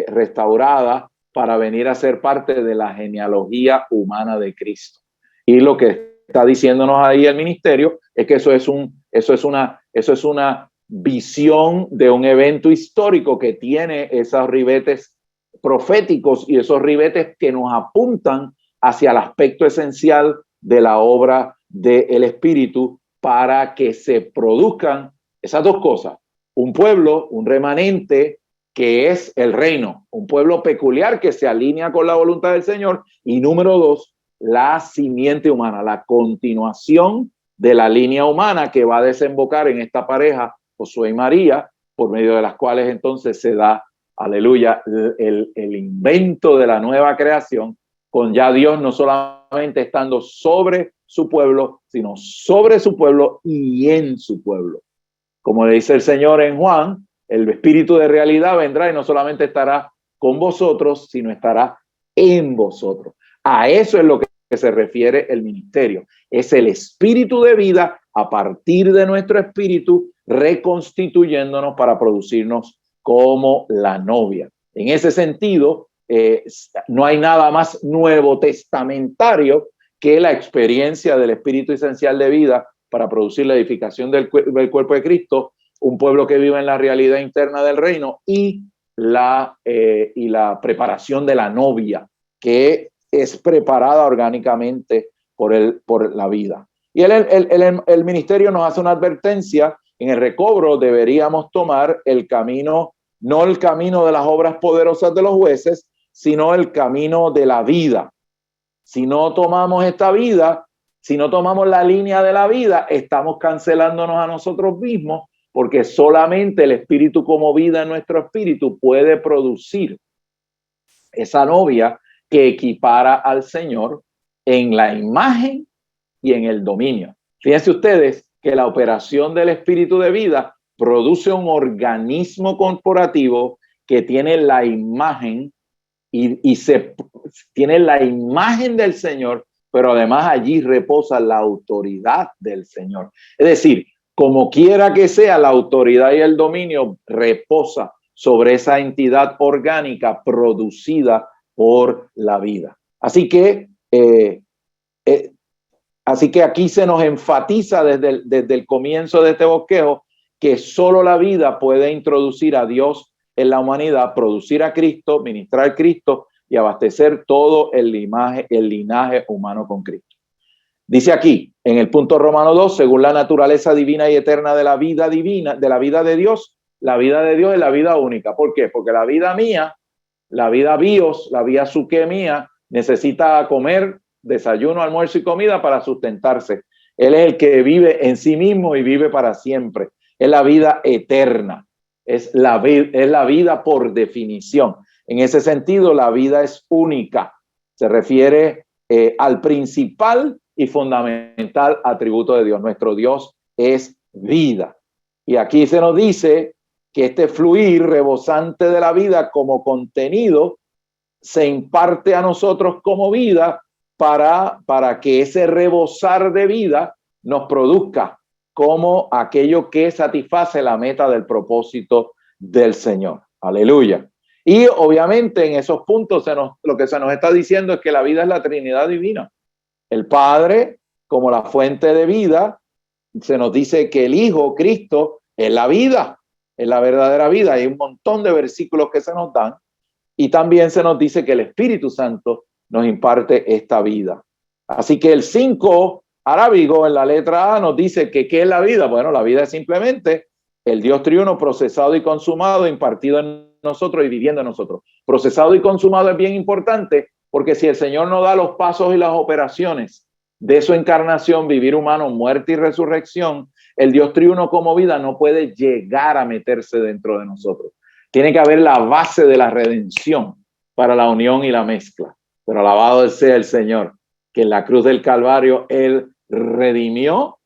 [SPEAKER 2] restaurada para venir a ser parte de la genealogía humana de Cristo. Y lo que está diciéndonos ahí el ministerio es que eso es una visión de un evento histórico que tiene esos ribetes proféticos y esos ribetes que nos apuntan hacia el aspecto esencial de la obra del Espíritu para que se produzcan esas dos cosas. Un pueblo, un remanente que es el reino, un pueblo peculiar que se alinea con la voluntad del Señor. Y número dos, la simiente humana, la continuación de la línea humana que va a desembocar en esta pareja, Josué y María, por medio de las cuales entonces se da, aleluya, el invento de la nueva creación, con ya Dios no solamente estando sobre su pueblo, sino sobre su pueblo y en su pueblo. Como le dice el Señor en Juan, el Espíritu de realidad vendrá y no solamente estará con vosotros, sino estará en vosotros. A eso es lo que que se refiere el ministerio. Es el espíritu de vida a partir de nuestro espíritu reconstituyéndonos para producirnos como la novia. En ese sentido, no hay nada más nuevo testamentario que la experiencia del espíritu esencial de vida para producir la edificación del cuerpo de Cristo, un pueblo que vive en la realidad interna del reino y la preparación de la novia, que es preparada orgánicamente por la vida. Y el ministerio nos hace una advertencia: en el recobro deberíamos tomar el camino, no el camino de las obras poderosas de los jueces, sino el camino de la vida. Si no tomamos esta vida, si no tomamos la línea de la vida, estamos cancelándonos a nosotros mismos, porque solamente el espíritu como vida en nuestro espíritu puede producir esa novia que equipara al Señor en la imagen y en el dominio. Fíjense ustedes que la operación del espíritu de vida produce un organismo corporativo que tiene la imagen tiene la imagen del Señor, pero además allí reposa la autoridad del Señor. Es decir, como quiera que sea, la autoridad y el dominio reposa sobre esa entidad orgánica producida por la vida. Así que aquí se nos enfatiza desde el comienzo de este bosquejo que solo la vida puede introducir a Dios en la humanidad, producir a Cristo, ministrar a Cristo y abastecer todo el linaje humano con Cristo. Dice aquí, en el punto Romano 2, según la naturaleza divina y eterna de la vida divina, de la vida de Dios, la vida de Dios es la vida única. ¿Por qué? Porque la vida mía, la vida bios, la vida psuque mía, necesita comer, desayuno, almuerzo y comida para sustentarse. Él es el que vive en sí mismo y vive para siempre. Es la vida eterna. Es la vida por definición. En ese sentido, la vida es única. Se refiere al principal y fundamental atributo de Dios. Nuestro Dios es vida. Y aquí se nos dice que este fluir rebosante de la vida como contenido se imparte a nosotros como vida para que ese rebosar de vida nos produzca como aquello que satisface la meta del propósito del Señor. Aleluya. Y obviamente en esos puntos lo que se nos está diciendo es que la vida es la Trinidad divina. El Padre como la fuente de vida, se nos dice que el Hijo, Cristo, es la vida, es la verdadera vida. Hay un montón de versículos que se nos dan y también se nos dice que el Espíritu Santo nos imparte esta vida. Así que el 5 arábigo en la letra A nos dice que ¿qué es la vida? Bueno, la vida es simplemente el Dios triuno procesado y consumado, impartido en nosotros y viviendo en nosotros. Procesado y consumado es bien importante porque si el Señor nos da los pasos y las operaciones de su encarnación, vivir humano, muerte y resurrección, el Dios triuno como vida no puede llegar a meterse dentro de nosotros. Tiene que haber la base de la redención para la unión y la mezcla. Pero alabado sea el Señor, que en la cruz del Calvario Él redimió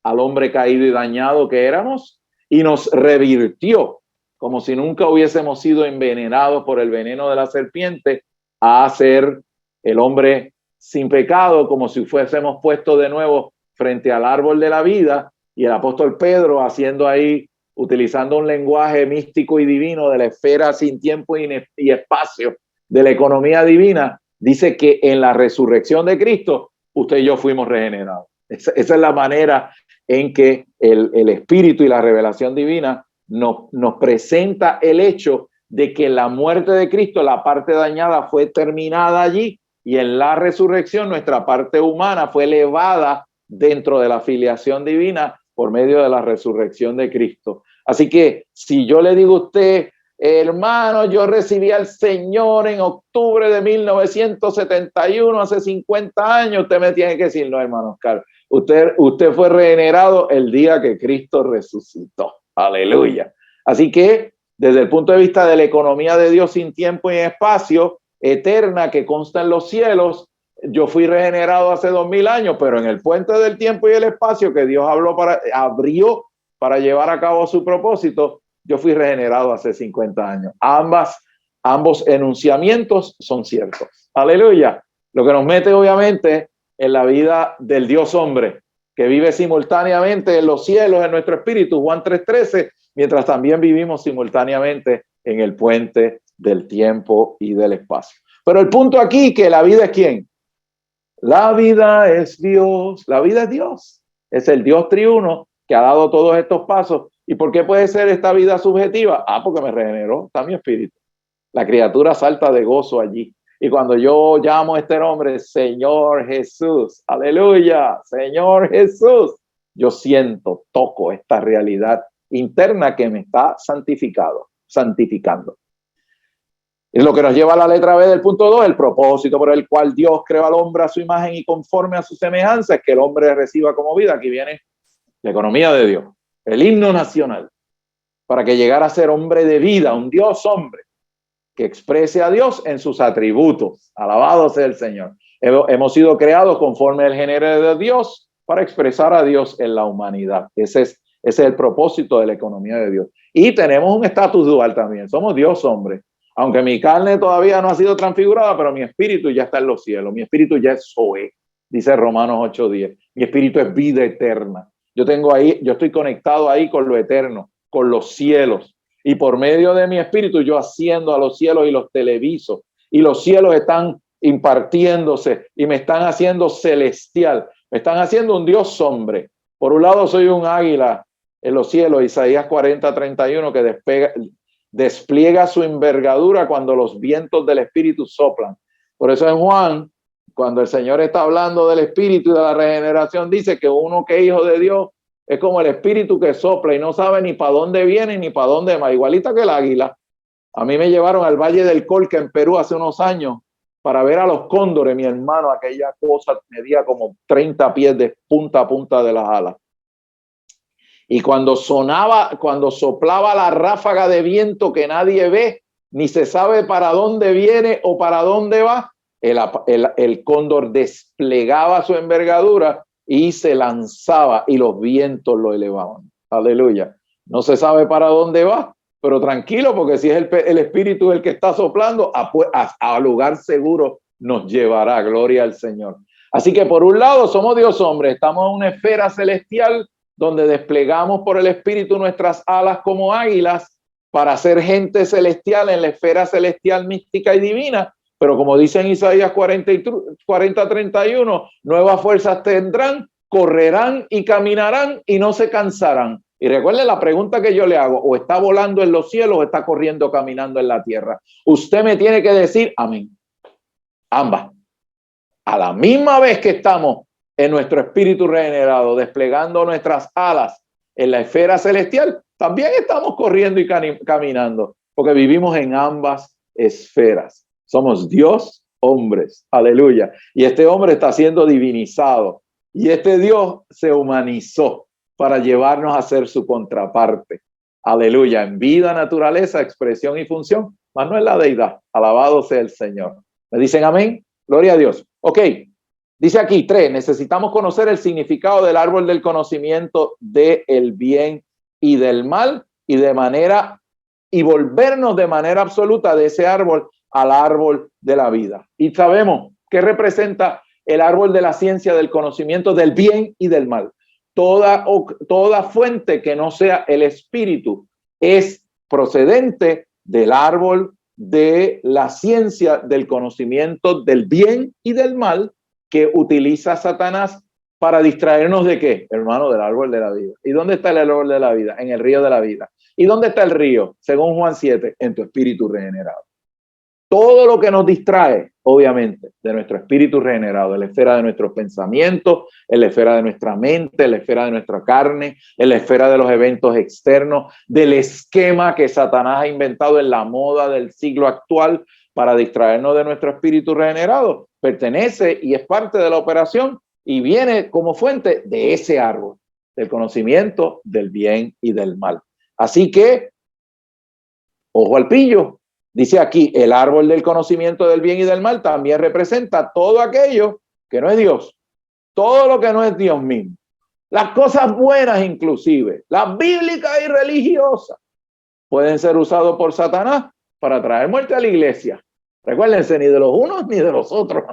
[SPEAKER 2] al hombre caído y dañado que éramos y nos revirtió como si nunca hubiésemos sido envenenados por el veneno de la serpiente a ser el hombre sin pecado, como si fuésemos puestos de nuevo frente al árbol de la vida. Y el apóstol Pedro haciendo ahí, utilizando un lenguaje místico y divino de la esfera sin tiempo y espacio de la economía divina, dice que en la resurrección de Cristo, usted y yo fuimos regenerados. Esa es la manera en que el Espíritu y la revelación divina nos presenta el hecho de que en la muerte de Cristo la parte dañada fue terminada allí y en la resurrección nuestra parte humana fue elevada dentro de la filiación divina por medio de la resurrección de Cristo. Así que si yo le digo a usted, hermano, yo recibí al Señor en octubre de 1971, hace 50 años, usted me tiene que decir, no, hermano Oscar, usted fue regenerado el día que Cristo resucitó. Aleluya. Así que desde el punto de vista de la economía de Dios sin tiempo y espacio, eterna que consta en los cielos, yo fui regenerado hace 2000 años, pero en el puente del tiempo y el espacio que Dios abrió para llevar a cabo su propósito, yo fui regenerado hace 50 años. Ambos enunciamientos son ciertos. Aleluya. Lo que nos mete obviamente en la vida del Dios hombre, que vive simultáneamente en los cielos, en nuestro espíritu, Juan 3:13, mientras también vivimos simultáneamente en el puente del tiempo y del espacio. Pero el punto aquí, que la vida es ¿quién? La vida es Dios, la vida es Dios, es el Dios triuno que ha dado todos estos pasos. ¿Y por qué puede ser esta vida subjetiva? Porque me regeneró, está mi espíritu. La criatura salta de gozo allí. Y cuando yo llamo a este nombre, Señor Jesús, aleluya, Señor Jesús, yo siento, toco esta realidad interna que me está santificando. Es lo que nos lleva a la letra B del punto 2, el propósito por el cual Dios creó al hombre a su imagen y conforme a su semejanza, es que el hombre reciba como vida. Aquí viene la economía de Dios, el himno nacional, para que llegara a ser hombre de vida, un Dios hombre, que exprese a Dios en sus atributos. Alabado sea el Señor. Hemos sido creados conforme al género de Dios para expresar a Dios en la humanidad. Ese es el propósito de la economía de Dios. Y tenemos un estatus dual también. Somos Dios hombre. Aunque mi carne todavía no ha sido transfigurada, pero mi espíritu ya está en los cielos. Mi espíritu ya es Zoe, dice Romanos 8:10. Mi espíritu es vida eterna. Yo estoy conectado ahí con lo eterno, con los cielos. Y por medio de mi espíritu yo asciendo a los cielos y los televiso. Y los cielos están impartiéndose y me están haciendo celestial. Me están haciendo un Dios hombre. Por un lado soy un águila en los cielos, Isaías 40:31, que despliega su envergadura cuando los vientos del espíritu soplan. Por eso en Juan, cuando el Señor está hablando del espíritu y de la regeneración, dice que uno que es hijo de Dios es como el espíritu que sopla y no sabe ni para dónde viene ni para dónde va, igualita que el águila. A mí me llevaron al Valle del Colca en Perú hace unos años para ver a los cóndores, mi hermano, aquella cosa medía como 30 pies de punta a punta de las alas. Y cuando soplaba la ráfaga de viento que nadie ve, ni se sabe para dónde viene o para dónde va, el cóndor desplegaba su envergadura y se lanzaba y los vientos lo elevaban. Aleluya. No se sabe para dónde va, pero tranquilo, porque si es el espíritu el que está soplando, a lugar seguro nos llevará. Gloria al Señor. Así que por un lado somos Dios hombre, estamos en una esfera celestial donde desplegamos por el espíritu nuestras alas como águilas para ser gente celestial en la esfera celestial mística y divina. Pero como dice en Isaías 40:31, nuevas fuerzas tendrán, correrán y caminarán y no se cansarán. Y recuerden la pregunta que yo le hago: o está volando en los cielos o está corriendo, caminando en la tierra. Usted me tiene que decir amén. Ambas. A la misma vez que estamos en nuestro espíritu regenerado, desplegando nuestras alas en la esfera celestial, también estamos corriendo y caminando, porque vivimos en ambas esferas. Somos Dios hombres, aleluya. Y este hombre está siendo divinizado. Y este Dios se humanizó para llevarnos a ser su contraparte. Aleluya. En vida, naturaleza, expresión y función, mas no en la deidad. Alabado sea el Señor. ¿Me dicen amén? Gloria a Dios. Ok. Dice aquí 3, necesitamos conocer el significado del árbol del conocimiento del bien y del mal y volvernos de manera absoluta de ese árbol al árbol de la vida. Y sabemos que representa el árbol de la ciencia del conocimiento del bien y del mal. Toda fuente que no sea el espíritu es procedente del árbol de la ciencia del conocimiento del bien y del mal que utiliza Satanás para distraernos de ¿qué? Hermano, del árbol de la vida. ¿Y dónde está el árbol de la vida? En el río de la vida. ¿Y dónde está el río? Según Juan 7, en tu espíritu regenerado. Todo lo que nos distrae, obviamente, de nuestro espíritu regenerado, en la esfera de nuestros pensamientos, en la esfera de nuestra mente, en la esfera de nuestra carne, en la esfera de los eventos externos, del esquema que Satanás ha inventado en la moda del siglo actual para distraernos de nuestro espíritu regenerado, pertenece y es parte de la operación y viene como fuente de ese árbol, del conocimiento del bien y del mal. Así que, ojo al pillo. Dice aquí, el árbol del conocimiento del bien y del mal también representa todo aquello que no es Dios, todo lo que no es Dios mismo, las cosas buenas inclusive, las bíblicas y religiosas, pueden ser usados por Satanás para traer muerte a la iglesia. Recuérdense, ni de los unos ni de los otros.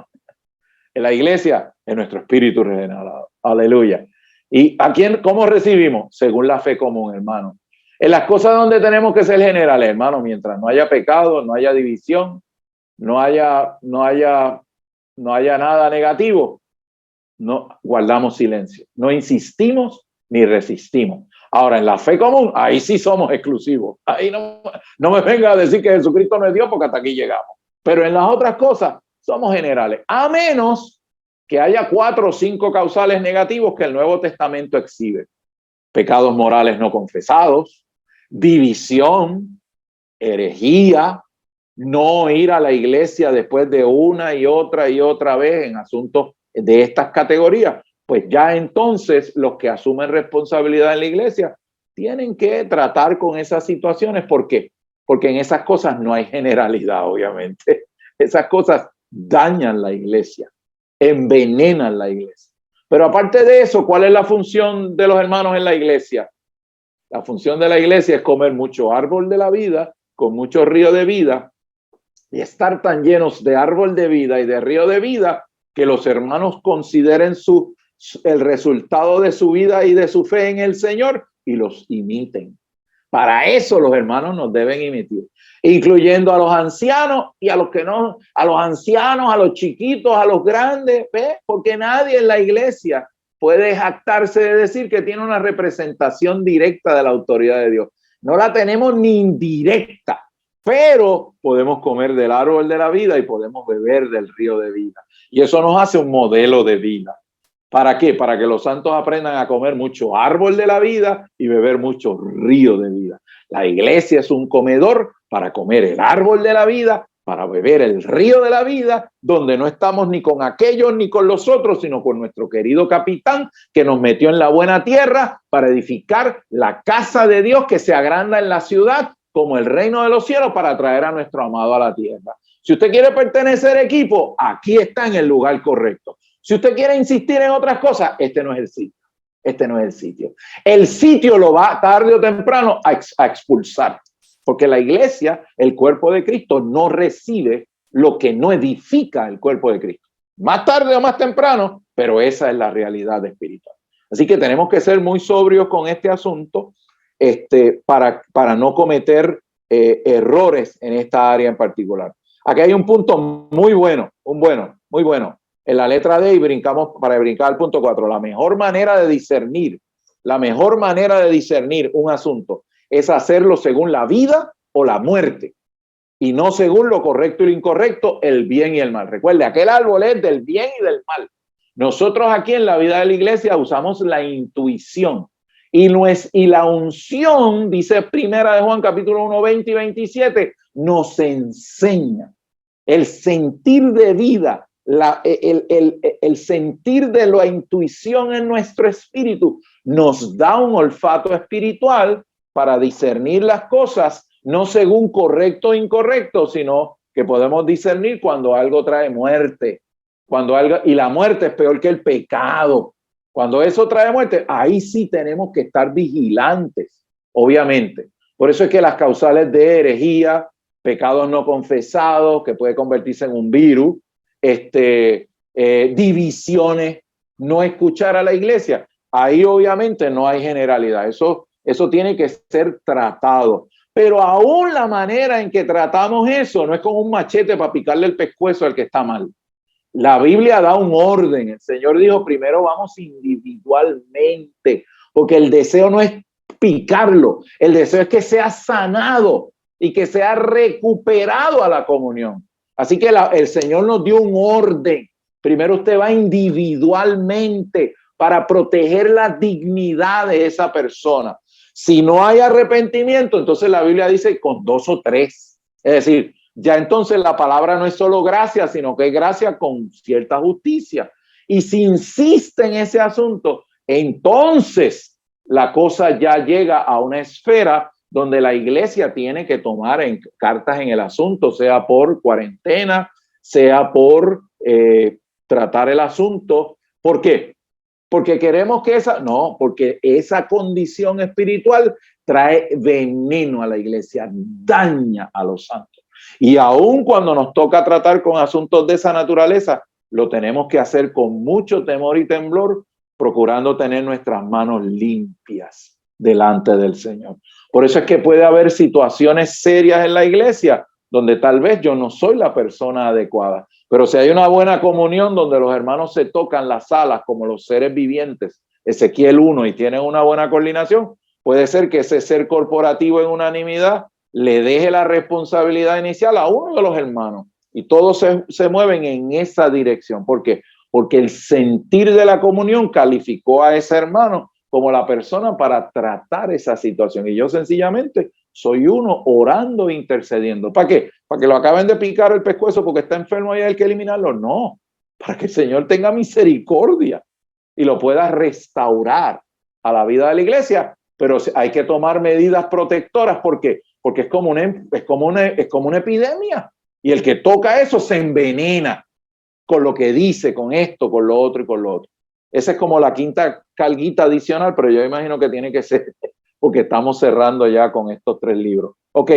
[SPEAKER 2] En la iglesia, en nuestro espíritu regenerado. Aleluya. ¿Y a quién, cómo recibimos? Según la fe común, hermano. En las cosas donde tenemos que ser generales, hermano, mientras no haya pecado, no haya división, no haya nada negativo, no guardamos silencio, no insistimos ni resistimos. Ahora, en la fe común, ahí sí somos exclusivos. Ahí no me venga a decir que Jesucristo no es Dios, porque hasta aquí llegamos. Pero en las otras cosas somos generales, a menos que haya 4 o 5 causales negativos que el Nuevo Testamento exhibe: pecados morales no confesados, división, herejía, no ir a la iglesia después de una y otra vez en asuntos de estas categorías. Pues ya entonces los que asumen responsabilidad en la iglesia tienen que tratar con esas situaciones. ¿Por qué? Porque en esas cosas no hay generalidad, obviamente. Esas cosas dañan la iglesia, envenenan la iglesia. Pero aparte de eso, ¿cuál es la función de los hermanos en la iglesia? La función de la iglesia es comer mucho árbol de la vida, con mucho río de vida, y estar tan llenos de árbol de vida y de río de vida que los hermanos consideren el resultado de su vida y de su fe en el Señor y los imiten. Para eso los hermanos nos deben imitar, incluyendo a los ancianos y a los que no, a los ancianos, a los chiquitos, a los grandes, ¿ves? Porque nadie en la iglesia puede jactarse de decir que tiene una representación directa de la autoridad de Dios. No la tenemos ni indirecta, pero podemos comer del árbol de la vida y podemos beber del río de vida. Y eso nos hace un modelo de vida. ¿Para qué? Para que los santos aprendan a comer mucho árbol de la vida y beber mucho río de vida. La iglesia es un comedor para comer el árbol de la vida, para beber el río de la vida, donde no estamos ni con aquellos ni con los otros, sino con nuestro querido capitán que nos metió en la buena tierra para edificar la casa de Dios que se agranda en la ciudad como el reino de los cielos, para traer a nuestro amado a la tierra. Si usted quiere pertenecer al equipo, aquí está en el lugar correcto. Si usted quiere insistir en otras cosas, este no es el sitio. Este no es el sitio. El sitio lo va tarde o temprano a expulsar, porque la iglesia, el cuerpo de Cristo, no recibe lo que no edifica el cuerpo de Cristo. Más tarde o más temprano, pero esa es la realidad espiritual. Así que tenemos que ser muy sobrios con este asunto, para no cometer errores en esta área en particular. Aquí hay un punto muy bueno, muy bueno. En la letra D, y brincamos para brincar al punto 4. La mejor manera de discernir un asunto es hacerlo según la vida o la muerte, y no según lo correcto y lo incorrecto, el bien y el mal. Recuerde, aquel árbol es del bien y del mal. Nosotros aquí en la vida de la iglesia usamos la intuición y la unción, dice Primera de Juan capítulo 1, 20 y 27, nos enseña el sentir de vida, el sentir de la intuición en nuestro espíritu nos da un olfato espiritual para discernir las cosas, no según correcto o incorrecto, sino que podemos discernir cuando algo trae muerte, y la muerte es peor que el pecado. Cuando eso trae muerte, ahí sí tenemos que estar vigilantes, obviamente. Por eso es que las causales de herejía, pecados no confesados, que puede convertirse en un virus, divisiones, no escuchar a la iglesia, ahí obviamente no hay generalidad. Eso tiene que ser tratado. Pero aún la manera en que tratamos eso no es con un machete para picarle el pescuezo al que está mal. La Biblia da un orden. El Señor dijo, primero vamos individualmente, porque el deseo no es picarlo, el deseo es que sea sanado y que sea recuperado a la comunión. Así que el Señor nos dio un orden. Primero usted va individualmente para proteger la dignidad de esa persona. Si no hay arrepentimiento, entonces la Biblia dice con 2 o 3. Es decir, ya entonces la palabra no es solo gracia, sino que es gracia con cierta justicia. Y si insiste en ese asunto, entonces la cosa ya llega a una esfera donde la iglesia tiene que tomar cartas en el asunto, sea por cuarentena, sea por tratar el asunto. ¿Por qué? Porque queremos que porque esa condición espiritual trae veneno a la iglesia, daña a los santos. Y aun cuando nos toca tratar con asuntos de esa naturaleza, lo tenemos que hacer con mucho temor y temblor, procurando tener nuestras manos limpias delante del Señor. Por eso es que puede haber situaciones serias en la iglesia donde tal vez yo no soy la persona adecuada, pero si hay una buena comunión donde los hermanos se tocan las alas como los seres vivientes, Ezequiel 1, y tienen una buena coordinación, puede ser que ese ser corporativo en unanimidad le deje la responsabilidad inicial a uno de los hermanos y todos se mueven en esa dirección. ¿Por qué? Porque el sentir de la comunión calificó a ese hermano como la persona para tratar esa situación. Y yo sencillamente soy uno orando e intercediendo. ¿Para qué? ¿Para que lo acaben de picar el pescuezo porque está enfermo y hay que eliminarlo? No, para que el Señor tenga misericordia y lo pueda restaurar a la vida de la iglesia. Pero hay que tomar medidas protectoras. ¿Por qué? Porque es como una epidemia. Y el que toca eso se envenena con lo que dice, con esto, con lo otro y con lo otro. Esa es como la quinta carguita adicional, pero yo imagino que tiene que ser porque estamos cerrando ya con estos 3 libros. Ok,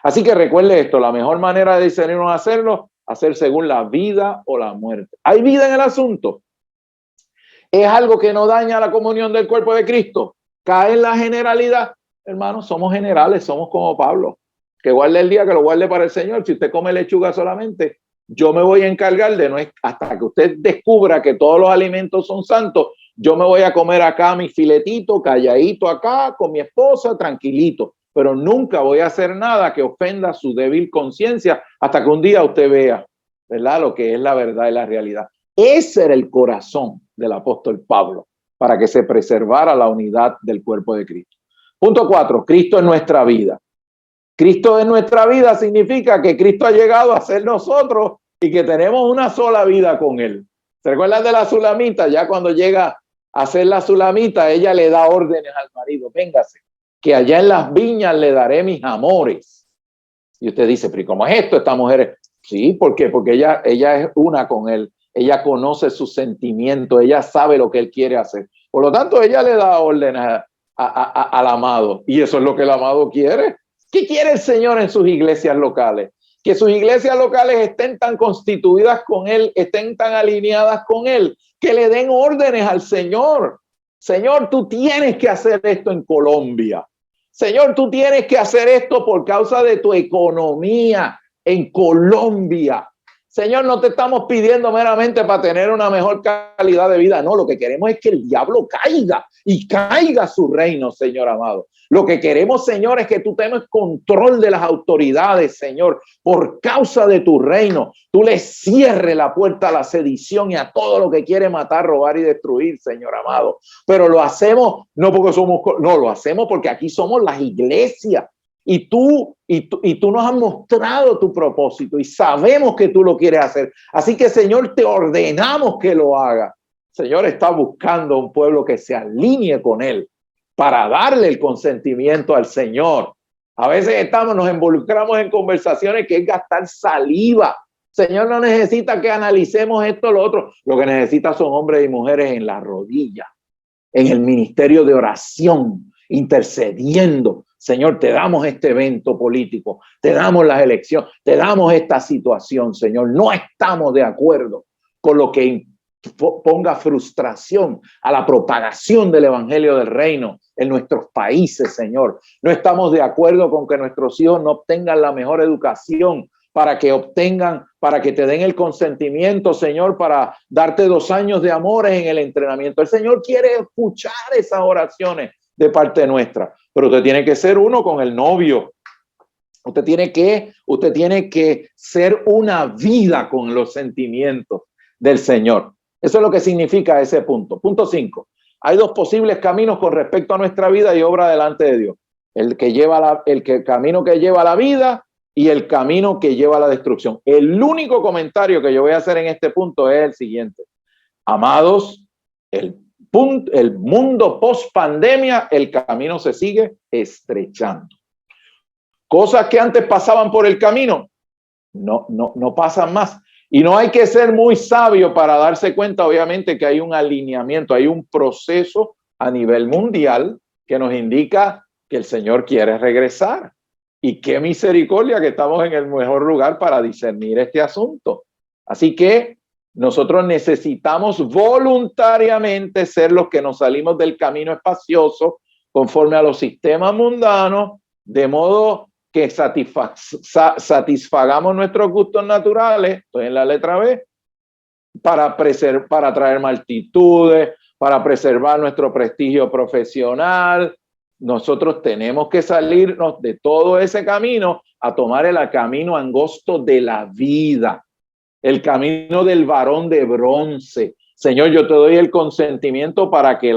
[SPEAKER 2] así que recuerde esto, la mejor manera de discernirnos a hacerlo, hacer según la vida o la muerte. ¿Hay vida en el asunto? ¿Es algo que no daña la comunión del cuerpo de Cristo? ¿Cae en la generalidad? Hermanos, somos generales, somos como Pablo. Que guarde el día, que lo guarde para el Señor. Si usted come lechuga solamente, yo me voy a encargar de no, hasta que usted descubra que todos los alimentos son santos, yo me voy a comer acá mi filetito, calladito acá, con mi esposa, tranquilito. Pero nunca voy a hacer nada que ofenda su débil conciencia hasta que un día usted vea, ¿verdad?, lo que es la verdad y la realidad. Ese era el corazón del apóstol Pablo, para que se preservara la unidad del cuerpo de Cristo. Punto 4, Cristo es nuestra vida. Cristo en nuestra vida significa que Cristo ha llegado a ser nosotros y que tenemos una sola vida con Él. ¿Se recuerdan de la sulamita? Ya cuando llega a ser la sulamita, ella le da órdenes al marido. Véngase, que allá en las viñas le daré mis amores. Y usted dice, pero ¿cómo es esto? Esta mujer es... Sí, ¿por qué? Porque ella es una con Él. Ella conoce sus sentimientos. Ella sabe lo que Él quiere hacer. Por lo tanto, ella le da órdenes al amado. Y eso es lo que el amado quiere. ¿Qué quiere el Señor en sus iglesias locales? Que sus iglesias locales estén tan constituidas con Él, estén tan alineadas con Él, que le den órdenes al Señor. Señor, tú tienes que hacer esto en Colombia. Señor, tú tienes que hacer esto por causa de tu economía en Colombia. Señor, no te estamos pidiendo meramente para tener una mejor calidad de vida. No, lo que queremos es que el diablo caiga y caiga su reino, Señor amado. Lo que queremos, Señor, es que tú tengas control de las autoridades, Señor, por causa de tu reino. Tú le cierres la puerta a la sedición y a todo lo que quiere matar, robar y destruir, Señor amado. Pero lo hacemos no porque lo hacemos porque aquí somos las iglesias. Y tú nos has mostrado tu propósito y sabemos que tú lo quieres hacer. Así que, Señor, te ordenamos que lo haga. Señor está buscando un pueblo que se alinee con Él para darle el consentimiento al Señor. A veces nos involucramos en conversaciones que es gastar saliva. Señor no necesita que analicemos esto o lo otro. Lo que necesita son hombres y mujeres en la rodilla, en el ministerio de oración, intercediendo. Señor, te damos este evento político, te damos las elecciones, te damos esta situación, Señor. No estamos de acuerdo con lo que ponga frustración a la propagación del evangelio del reino en nuestros países, Señor. No estamos de acuerdo con que nuestros hijos no obtengan la mejor educación para que te den el consentimiento, Señor, para darte 2 años de amores en el entrenamiento. El Señor quiere escuchar esas oraciones de parte nuestra, pero usted tiene que ser uno con el novio. Usted tiene que ser una vida con los sentimientos del Señor. Eso es lo que significa ese punto. Punto 5. Hay 2 posibles caminos con respecto a nuestra vida y obra delante de Dios. El camino que lleva a la vida y el camino que lleva a la destrucción. El único comentario que yo voy a hacer en este punto es el siguiente. Amados, el mundo post pandemia, el camino se sigue estrechando. Cosas que antes pasaban por el camino, no pasan más. Y no hay que ser muy sabio para darse cuenta, obviamente, que hay un alineamiento, hay un proceso a nivel mundial que nos indica que el Señor quiere regresar. Y qué misericordia que estamos en el mejor lugar para discernir este asunto. Así que Nosotros necesitamos voluntariamente ser los que nos salimos del camino espacioso conforme a los sistemas mundanos, de modo que satisfagamos nuestros gustos naturales, estoy en la letra B, para traer multitudes, para preservar nuestro prestigio profesional. Nosotros tenemos que salirnos de todo ese camino a tomar el camino angosto de la vida, el camino del varón de bronce. Señor, yo te doy el consentimiento para que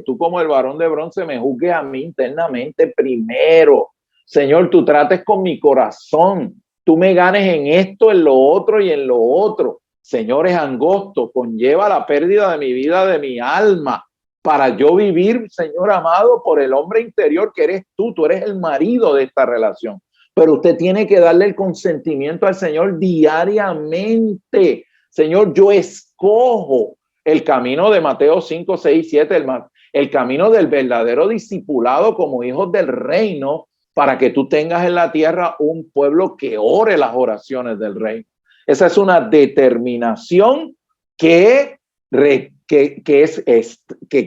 [SPEAKER 2] tú como el varón de bronce me juzgues a mí internamente primero. Señor, tú trates con mi corazón. Tú me ganes en esto, en lo otro y en lo otro. Señor, es angosto, conlleva la pérdida de mi vida, de mi alma, para yo vivir, Señor amado, por el hombre interior que eres tú. Tú eres el marido de esta relación. Pero usted tiene que darle el consentimiento al Señor diariamente. Señor, yo escojo el camino de Mateo 5, 6, 7, el camino del verdadero discipulado como hijos del reino, para que tú tengas en la tierra un pueblo que ore las oraciones del reino. Esa es una determinación que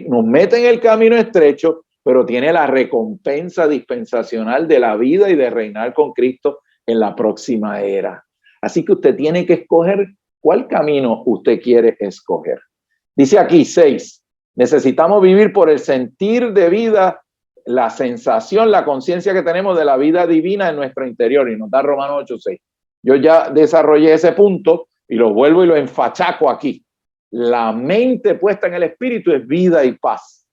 [SPEAKER 2] nos mete en el camino estrecho, pero tiene la recompensa dispensacional de la vida y de reinar con Cristo en la próxima era. Así que usted tiene que escoger cuál camino usted quiere escoger. Dice aquí 6, necesitamos vivir por el sentir de vida, la sensación, la conciencia que tenemos de la vida divina en nuestro interior, y nos da Romanos 8:6. Yo ya desarrollé ese punto y lo vuelvo y lo enfachaco aquí. La mente puesta en el espíritu es vida y paz.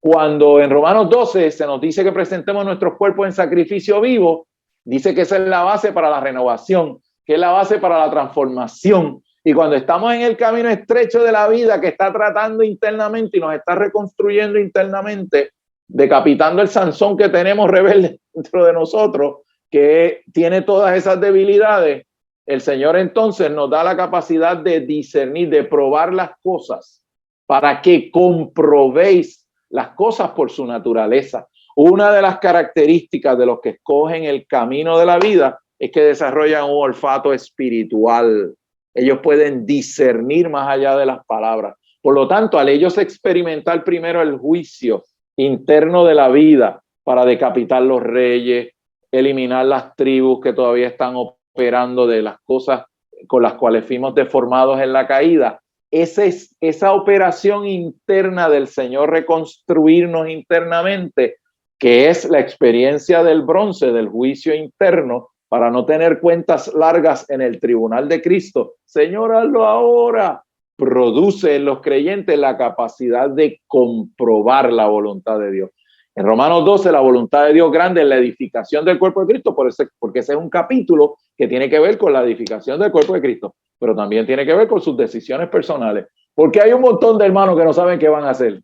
[SPEAKER 2] Cuando en Romanos 12 se nos dice que presentemos nuestros cuerpos en sacrificio vivo, dice que esa es la base para la renovación, que es la base para la transformación. Y cuando estamos en el camino estrecho de la vida que está tratando internamente y nos está reconstruyendo internamente, decapitando el Sansón que tenemos rebelde dentro de nosotros, que tiene todas esas debilidades, el Señor entonces nos da la capacidad de discernir, de probar las cosas, para que comprobéis las cosas por su naturaleza. Una de las características de los que escogen el camino de la vida es que desarrollan un olfato espiritual. Ellos pueden discernir más allá de las palabras. Por lo tanto, al ellos experimentar primero el juicio interno de la vida para decapitar los reyes, eliminar las tribus que todavía están operando de las cosas con las cuales fuimos deformados en la caída, esa operación interna del Señor, reconstruirnos internamente, que es la experiencia del bronce, del juicio interno, para no tener cuentas largas en el tribunal de Cristo. Señor, hazlo ahora. Produce en los creyentes la capacidad de comprobar la voluntad de Dios. En Romanos 12, la voluntad de Dios grande es la edificación del cuerpo de Cristo, porque ese es un capítulo que tiene que ver con la edificación del cuerpo de Cristo, pero también tiene que ver con sus decisiones personales. Porque hay un montón de hermanos que no saben qué van a hacer,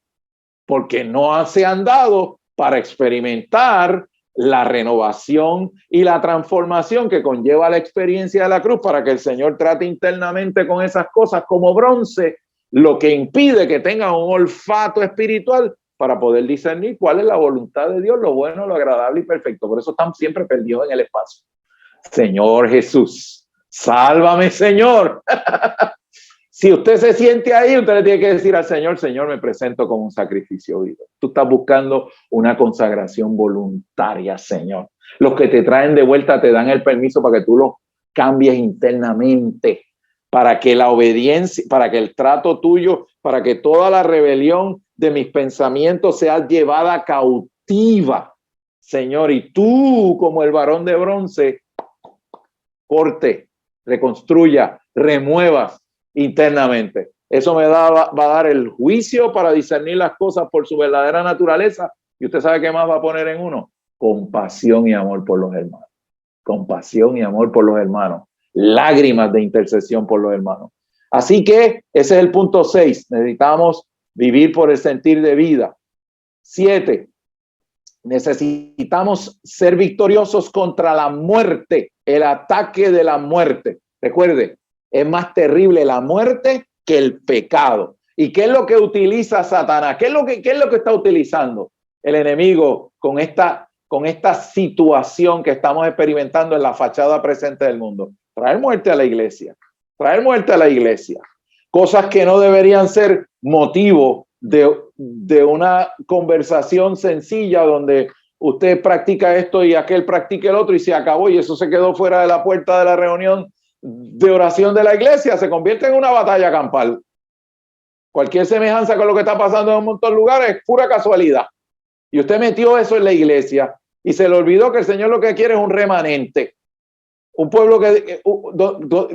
[SPEAKER 2] porque no se han dado para experimentar la renovación y la transformación que conlleva la experiencia de la cruz, para que el Señor trate internamente con esas cosas como bronce, lo que impide que tengan un olfato espiritual para poder discernir cuál es la voluntad de Dios, lo bueno, lo agradable y perfecto. Por eso están siempre perdidos en el espacio. Señor Jesús, sálvame, Señor. Si usted se siente ahí, usted le tiene que decir al Señor, Señor, me presento como un sacrificio vivo. Tú estás buscando una consagración voluntaria, Señor. Los que te traen de vuelta te dan el permiso para que tú los cambies internamente, para que la obediencia, para que el trato tuyo, para que toda la rebelión de mis pensamientos sea llevada cautiva, Señor. Y tú, como el varón de bronce, corte, reconstruya, remuevas internamente. Eso va a dar el juicio para discernir las cosas por su verdadera naturaleza. Y usted sabe qué más va a poner en uno: compasión y amor por los hermanos. Compasión y amor por los hermanos. Lágrimas de intercesión por los hermanos. Así que ese es el punto 6. Necesitamos vivir por el sentir de vida. 7. Necesitamos ser victoriosos contra la muerte, el ataque de la muerte. Recuerde, es más terrible la muerte que el pecado. ¿Y qué es lo que utiliza Satanás? ¿Qué es lo que está utilizando el enemigo con esta situación que estamos experimentando en la fachada presente del mundo? Traer muerte a la iglesia. Traer muerte a la iglesia. cosas que no deberían ser motivo de una conversación sencilla donde usted practica esto y aquel practica el otro y se acabó y eso se quedó fuera de la puerta de la reunión de oración de la iglesia, se convierte en una batalla campal. Cualquier semejanza con lo que está pasando en un montón de lugares es pura casualidad. Y usted metió eso en la iglesia y se le olvidó que el Señor lo que quiere es un remanente. Un pueblo que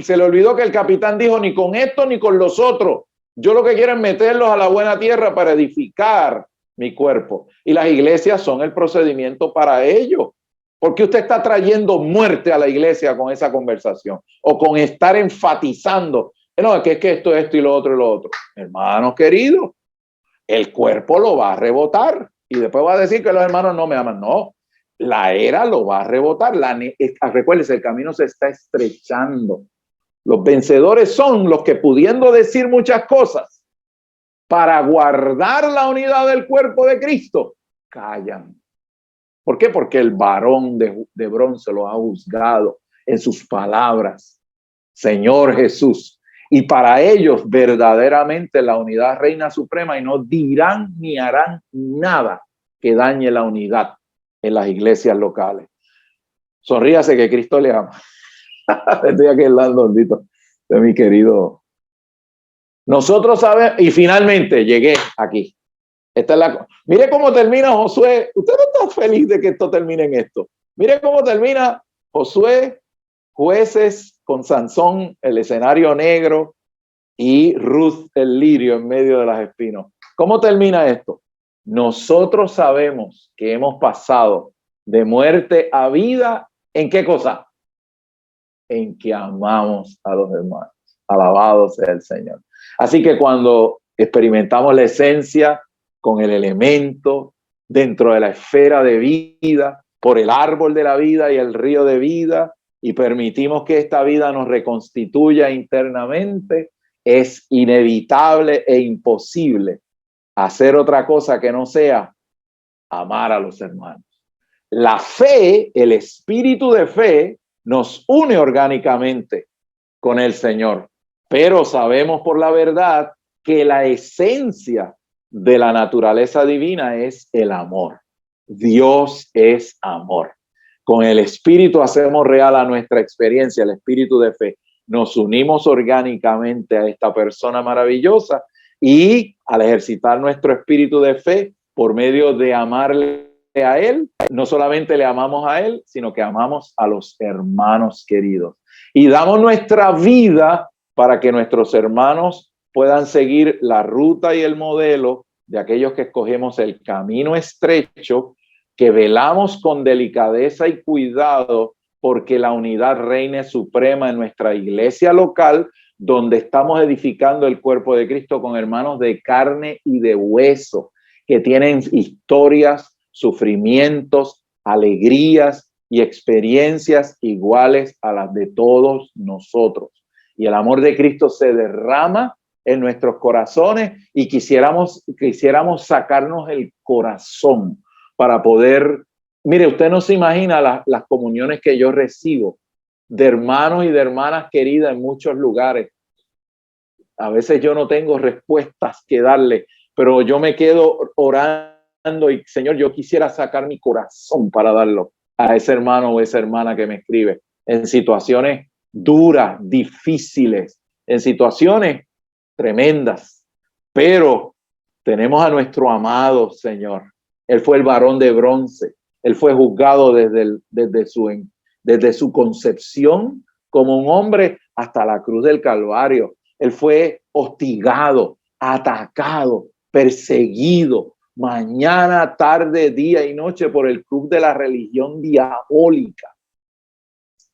[SPEAKER 2] se le olvidó que el capitán dijo ni con esto ni con los otros. Yo lo que quiero es meterlos a la buena tierra para edificar mi cuerpo. Y las iglesias son el procedimiento para ello. ¿Por qué usted está trayendo muerte a la iglesia con esa conversación? O con estar enfatizando. No, es que esto y lo otro y lo otro. Hermanos queridos, el cuerpo lo va a rebotar. Y después va a decir que los hermanos no me aman. No, la era lo va a rebotar. Recuérdense, el camino se está estrechando. Los vencedores son los que, pudiendo decir muchas cosas para guardar la unidad del cuerpo de Cristo, callan. ¿Por qué? Porque el varón de bronce lo ha juzgado en sus palabras, Señor Jesús. Y para ellos verdaderamente la unidad reina suprema y no dirán ni harán nada que dañe la unidad en las iglesias locales. Sonríase que Cristo le ama. Estoy aquí al lado de mi querido. Nosotros sabemos, y finalmente llegué aquí. Mire cómo termina Josué. Usted no está feliz de que esto termine en esto. Mire cómo termina Josué, Jueces con Sansón, el escenario negro, y Ruth el lirio en medio de las espinos. ¿Cómo termina esto? Nosotros sabemos que hemos pasado de muerte a vida. ¿En qué cosa? En que amamos a los hermanos. Alabado sea el Señor. Así que cuando experimentamos la esencia con el elemento dentro de la esfera de vida, por el árbol de la vida y el río de vida, y permitimos que esta vida nos reconstituya internamente, es inevitable e imposible hacer otra cosa que no sea amar a los hermanos. La fe, el espíritu de fe, nos une orgánicamente con el Señor, pero sabemos por la verdad que la esencia de la naturaleza divina es el amor. Dios es amor. Con el espíritu hacemos real a nuestra experiencia, el espíritu de fe. Nos unimos orgánicamente a esta persona maravillosa y al ejercitar nuestro espíritu de fe por medio de amarle a Él, no solamente le amamos a Él, sino que amamos a los hermanos queridos. Y damos nuestra vida para que nuestros hermanos puedan seguir la ruta y el modelo de aquellos que escogemos el camino estrecho, que velamos con delicadeza y cuidado porque la unidad reine suprema en nuestra iglesia local, donde estamos edificando el cuerpo de Cristo con hermanos de carne y de hueso, que tienen historias, sufrimientos, alegrías y experiencias iguales a las de todos nosotros. Y el amor de Cristo se derrama en nuestros corazones y quisiéramos sacarnos el corazón para poder. Mire, usted no se imagina las comuniones que yo recibo de hermanos y de hermanas queridas en muchos lugares. A veces yo no tengo respuestas que darle, pero yo me quedo orando y, Señor, yo quisiera sacar mi corazón para darlo a ese hermano o esa hermana que me escribe en situaciones duras, difíciles, en situaciones tremendas. Pero tenemos a nuestro amado Señor. Él fue el varón de bronce. Él fue juzgado desde su concepción como un hombre hasta la cruz del Calvario. Él fue hostigado, atacado, perseguido, mañana, tarde, día y noche por el club de la religión diabólica.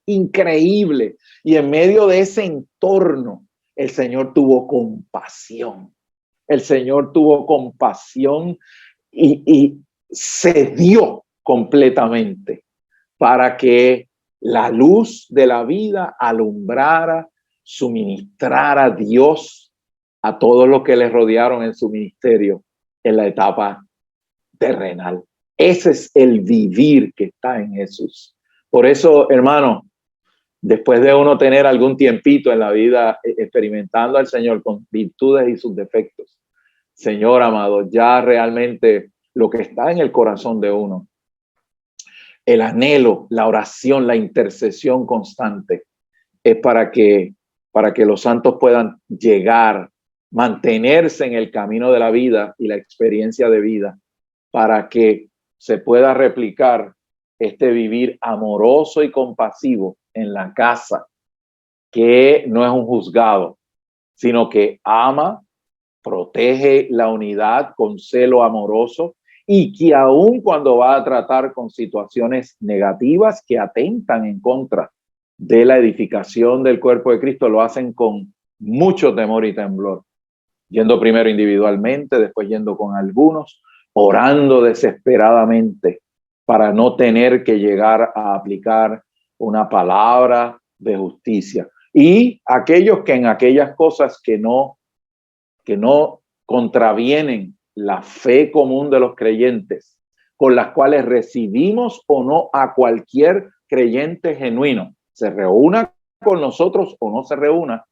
[SPEAKER 2] Increíble. Y en medio de ese entorno, el Señor tuvo compasión. El Señor tuvo compasión y se dio completamente para que la luz de la vida alumbrara, suministrara a Dios a todos los que le rodearon en su ministerio en la etapa terrenal. Ese es el vivir que está en Jesús. Por eso, hermano, después de uno tener algún tiempito en la vida experimentando al Señor con virtudes y sus defectos, Señor amado, ya realmente lo que está en el corazón de uno, el anhelo, la oración, la intercesión constante, es para que los santos puedan llegar, mantenerse en el camino de la vida y la experiencia de vida, para que se pueda replicar este vivir amoroso y compasivo en la casa, que no es un juzgado, sino que ama, protege la unidad con celo amoroso, y que aun cuando va a tratar con situaciones negativas que atentan en contra de la edificación del cuerpo de Cristo, lo hacen con mucho temor y temblor, yendo primero individualmente, después yendo con algunos, orando desesperadamente para no tener que llegar a aplicar una palabra de justicia. Y aquellos que en aquellas cosas que no contravienen la fe común de los creyentes, con las cuales recibimos o no a cualquier creyente genuino, se reúna con nosotros o no se reúna,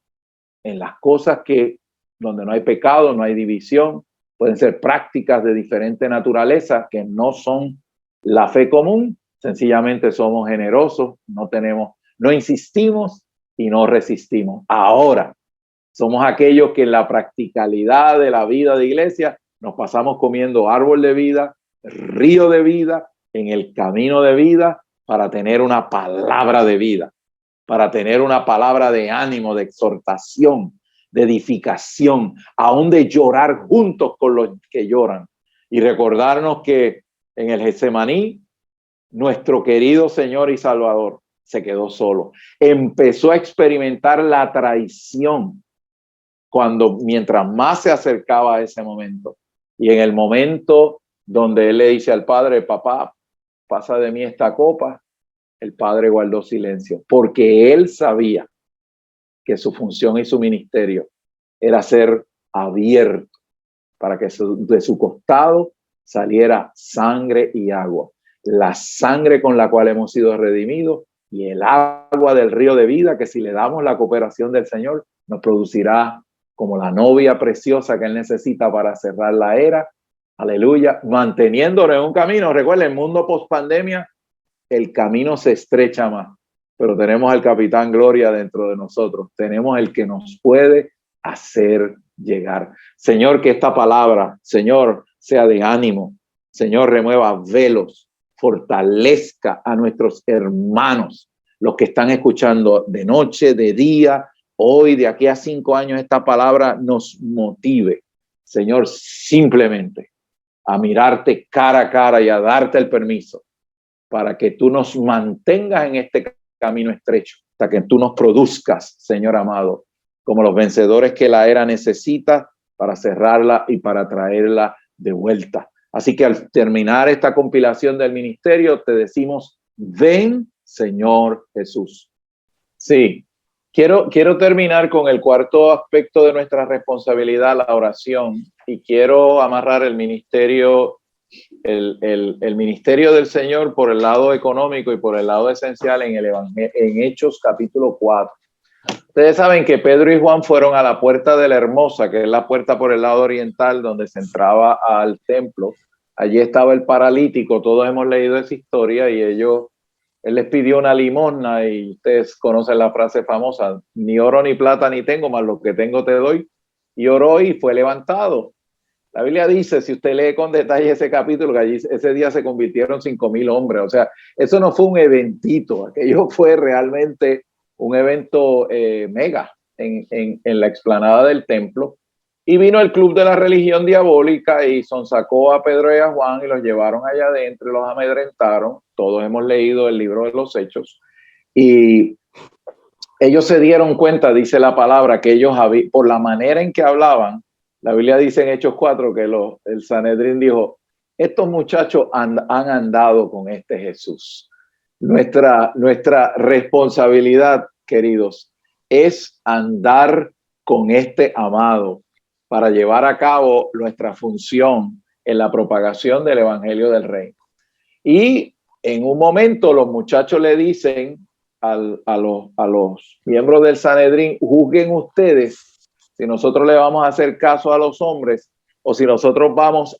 [SPEAKER 2] en las cosas que donde no hay pecado, no hay división, pueden ser prácticas de diferente naturaleza que no son la fe común, sencillamente somos generosos, no insistimos y no resistimos. Ahora, somos aquellos que en la practicalidad de la vida de iglesia nos pasamos comiendo árbol de vida, río de vida, en el camino de vida, para tener una palabra de vida, para tener una palabra de ánimo, de exhortación, de edificación, aún de llorar juntos con los que lloran. Y recordarnos que en el Getsemaní, nuestro querido Señor y Salvador se quedó solo. Empezó a experimentar la traición mientras más se acercaba a ese momento. Y en el momento donde él le dice al Padre: papá, pasa de mí esta copa, el Padre guardó silencio, porque él sabía que su función y su ministerio era ser abierto para que de su costado saliera sangre y agua. La sangre con la cual hemos sido redimidos y el agua del río de vida, que si le damos la cooperación del Señor, nos producirá como la novia preciosa que él necesita para cerrar la era. Aleluya. Manteniéndonos en un camino. Recuerden, el mundo post pandemia, el camino se estrecha más, pero tenemos al Capitán Gloria dentro de nosotros. Tenemos el que nos puede hacer llegar. Señor, que esta palabra, Señor, sea de ánimo. Señor, remueva velos, fortalezca a nuestros hermanos, los que están escuchando de noche, de día, hoy, de aquí a 5 años, esta palabra nos motive, Señor, simplemente a mirarte cara a cara y a darte el permiso para que tú nos mantengas en este camino estrecho, hasta que tú nos produzcas, Señor amado, como los vencedores que la era necesita para cerrarla y para traerla de vuelta. Así que al terminar esta compilación del ministerio, te decimos: ven, Señor Jesús. Sí, quiero terminar con el cuarto aspecto de nuestra responsabilidad, la oración, y quiero amarrar el ministerio, el ministerio del Señor por el lado económico y por el lado esencial en el Evangelio, en Hechos capítulo 4. Ustedes saben que Pedro y Juan fueron a la puerta de la Hermosa, que es la puerta por el lado oriental donde se entraba al templo. Allí estaba el paralítico, todos hemos leído esa historia, y él les pidió una limosna, y ustedes conocen la frase famosa: ni oro ni plata ni tengo, mas lo que tengo te doy. Y oró y fue levantado. La Biblia dice, si usted lee con detalle ese capítulo, que allí ese día se convirtieron 5,000 hombres. O sea, eso no fue un eventito, aquello fue realmente un evento mega en la explanada del templo. Y vino el club de la religión diabólica y sonsacó a Pedro y a Juan y los llevaron allá adentro y los amedrentaron. Todos hemos leído el libro de los Hechos. Y ellos se dieron cuenta, dice la palabra, que ellos por la manera en que hablaban, la Biblia dice en Hechos 4 que el Sanedrín dijo: estos muchachos han andado con este Jesús. Nuestra responsabilidad, queridos, es andar con este amado para llevar a cabo nuestra función en la propagación del Evangelio del Reino. Y en un momento los muchachos le dicen a los miembros del Sanedrín: juzguen ustedes si nosotros le vamos a hacer caso a los hombres o si nosotros vamos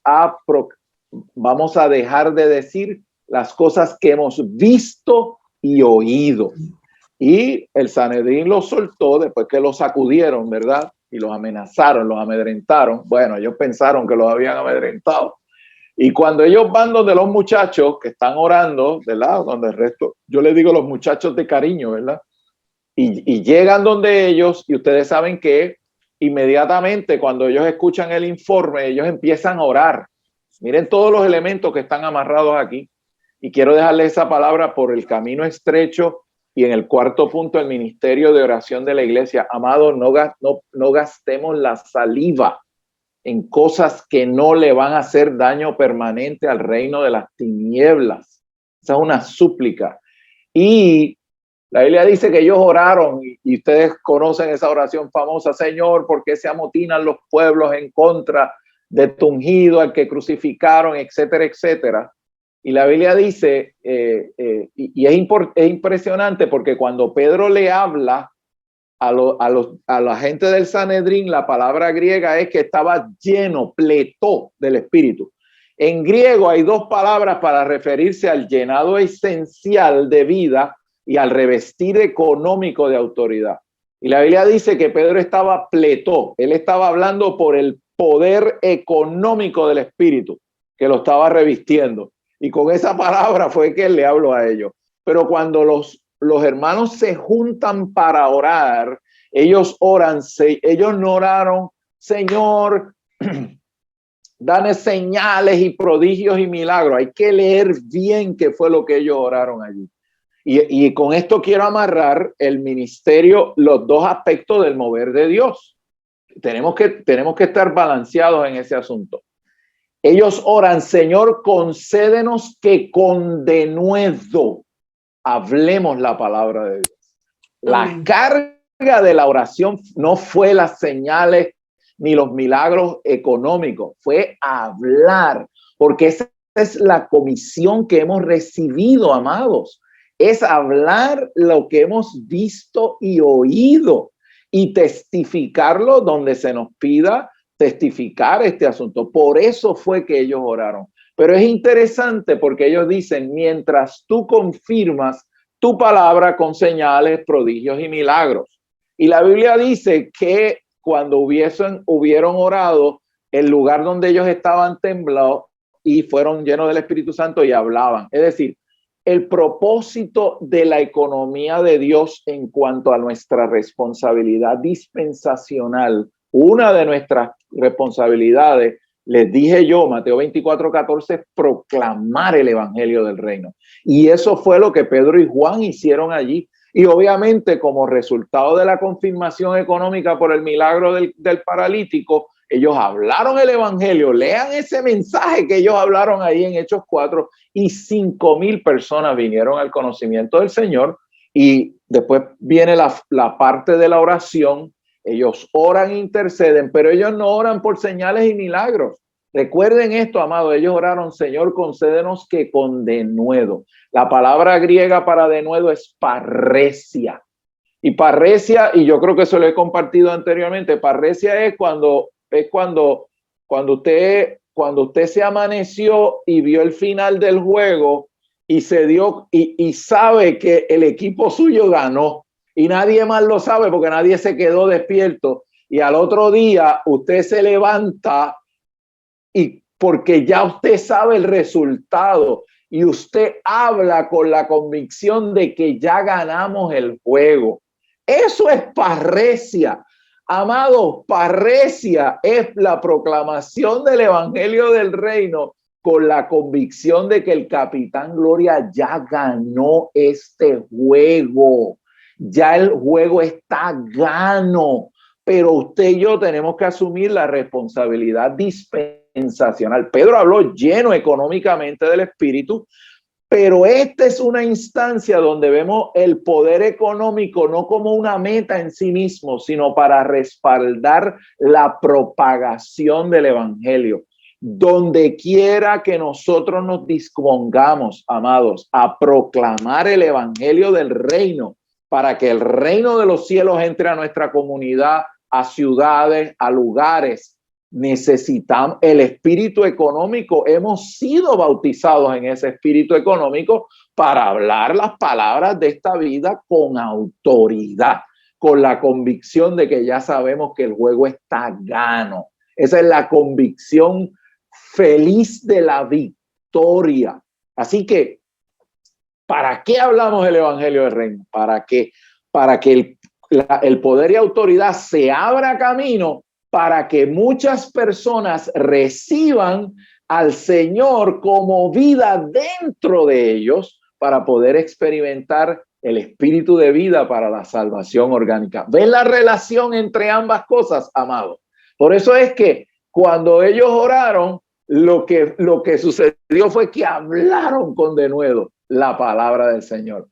[SPEAKER 2] a dejar de decir las cosas que hemos visto y oído. Y el Sanedrín los soltó después que los sacudieron, ¿verdad? Y los amenazaron, los amedrentaron. Bueno, ellos pensaron que los habían amedrentado. Y cuando ellos van donde los muchachos que están orando, ¿verdad? Donde el resto, yo les digo los muchachos de cariño, ¿verdad? Y llegan donde ellos, y ustedes saben que inmediatamente cuando ellos escuchan el informe, ellos empiezan a orar. Miren todos los elementos que están amarrados aquí. Y quiero dejarles esa palabra por el camino estrecho. Y en el cuarto punto, el ministerio de oración de la iglesia. Amados, no gastemos la saliva en cosas que no le van a hacer daño permanente al reino de las tinieblas. Esa es una súplica. Y la Biblia dice que ellos oraron, y ustedes conocen esa oración famosa: Señor, ¿por qué se amotinan los pueblos en contra de tu ungido, al que crucificaron, etcétera, etcétera? Y la Biblia dice, y es impresionante, porque cuando Pedro le habla a la gente del Sanedrín, la palabra griega es que estaba lleno, pletó del Espíritu. En griego hay dos palabras para referirse al llenado esencial de vida y al revestir económico de autoridad. Y la Biblia dice que Pedro estaba pletó. Él estaba hablando por el poder económico del Espíritu que lo estaba revistiendo. Y con esa palabra fue que él le habló a ellos. Pero cuando los hermanos se juntan para orar, ellos oran, ellos no oraron: Señor, dame señales y prodigios y milagros. Hay que leer bien qué fue lo que ellos oraron allí. Y con esto quiero amarrar el ministerio, los dos aspectos del mover de Dios. Tenemos que estar balanceados en ese asunto. Ellos oran: Señor, concédenos que con denuedo hablemos la palabra de Dios. La carga de la oración no fue las señales ni los milagros económicos, fue hablar, porque esa es la comisión que hemos recibido, amados. Es hablar lo que hemos visto y oído y testificarlo donde se nos pida testificar este asunto. Por eso fue que ellos oraron. Pero es interesante porque ellos dicen: mientras tú confirmas tu palabra con señales, prodigios y milagros. Y la Biblia dice que cuando hubieron orado, el lugar donde ellos estaban tembló y fueron llenos del Espíritu Santo y hablaban. Es decir, el propósito de la economía de Dios en cuanto a nuestra responsabilidad dispensacional, una de nuestras responsabilidades, les dije yo, Mateo 24:14, proclamar el evangelio del reino. Y eso fue lo que Pedro y Juan hicieron allí. Y obviamente, como resultado de la confirmación económica por el milagro del paralítico, ellos hablaron el evangelio. Lean ese mensaje que ellos hablaron ahí en Hechos 4, y 5,000 personas vinieron al conocimiento del Señor. Y después viene la parte de la oración. Ellos oran e interceden, pero ellos no oran por señales y milagros. Recuerden esto, amados, ellos oraron: Señor, concédenos que con denuedo. La palabra griega para denuedo es parresia. Y parresia, y yo creo que eso lo he compartido anteriormente, parresia es cuando usted se amaneció y vio el final del juego y se dio y sabe que el equipo suyo ganó. Y nadie más lo sabe porque nadie se quedó despierto. Y al otro día usted se levanta y porque ya usted sabe el resultado y usted habla con la convicción de que ya ganamos el juego. Eso es parresia. Amados, parresia es la proclamación del evangelio del reino con la convicción de que el Capitán Gloria ya ganó este juego. Ya el juego está gano, pero usted y yo tenemos que asumir la responsabilidad dispensacional. Pedro habló lleno económicamente del Espíritu, pero esta es una instancia donde vemos el poder económico no como una meta en sí mismo, sino para respaldar la propagación del evangelio. donde quiera que nosotros nos dispongamos, amados, a proclamar el evangelio del reino, para que el reino de los cielos entre a nuestra comunidad, a ciudades, a lugares, necesitamos el espíritu económico. Hemos sido bautizados en ese espíritu económico para hablar las palabras de esta vida con autoridad, con la convicción de que ya sabemos que el juego está gano. Esa es la convicción feliz de la victoria. Así que, ¿para qué hablamos del evangelio del reino? Para que el poder y autoridad se abra camino para que muchas personas reciban al Señor como vida dentro de ellos, para poder experimentar el espíritu de vida para la salvación orgánica. ¿Ven la relación entre ambas cosas, amados? Por eso es que cuando ellos oraron, lo que sucedió fue que hablaron con denuedo la palabra del Señor.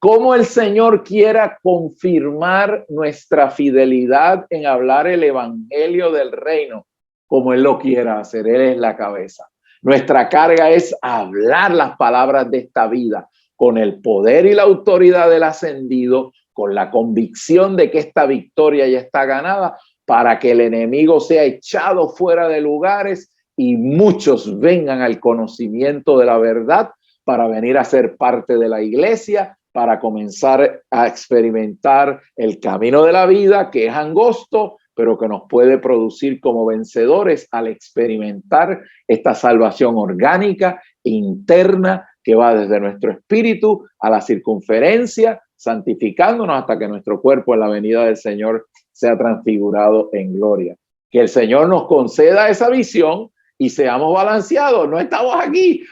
[SPEAKER 2] Cómo el Señor quiera confirmar nuestra fidelidad en hablar el evangelio del reino, como Él lo quiera hacer. Él es la cabeza. Nuestra carga es hablar las palabras de esta vida con el poder y la autoridad del ascendido, con la convicción de que esta victoria ya está ganada, para que el enemigo sea echado fuera de lugares y muchos vengan al conocimiento de la verdad, para venir a ser parte de la iglesia, para comenzar a experimentar el camino de la vida, que es angosto, pero que nos puede producir como vencedores al experimentar esta salvación orgánica, interna, que va desde nuestro espíritu a la circunferencia, santificándonos hasta que nuestro cuerpo en la venida del Señor sea transfigurado en gloria. Que el Señor nos conceda esa visión y seamos balanceados. No estamos aquí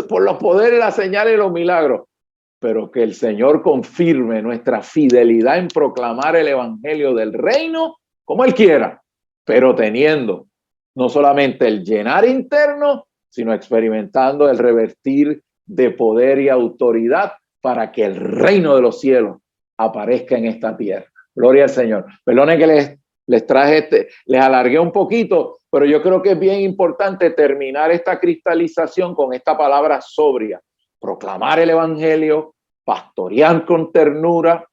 [SPEAKER 2] por los poderes, las señales y los milagros, pero que el Señor confirme nuestra fidelidad en proclamar el evangelio del reino como Él quiera, pero teniendo no solamente el llenar interno, sino experimentando el revertir de poder y autoridad para que el reino de los cielos aparezca en esta tierra. Gloria al Señor. Perdone que les traje les alargué un poquito, pero yo creo que es bien importante terminar esta cristalización con esta palabra sobria. Proclamar el evangelio, pastorear con ternura,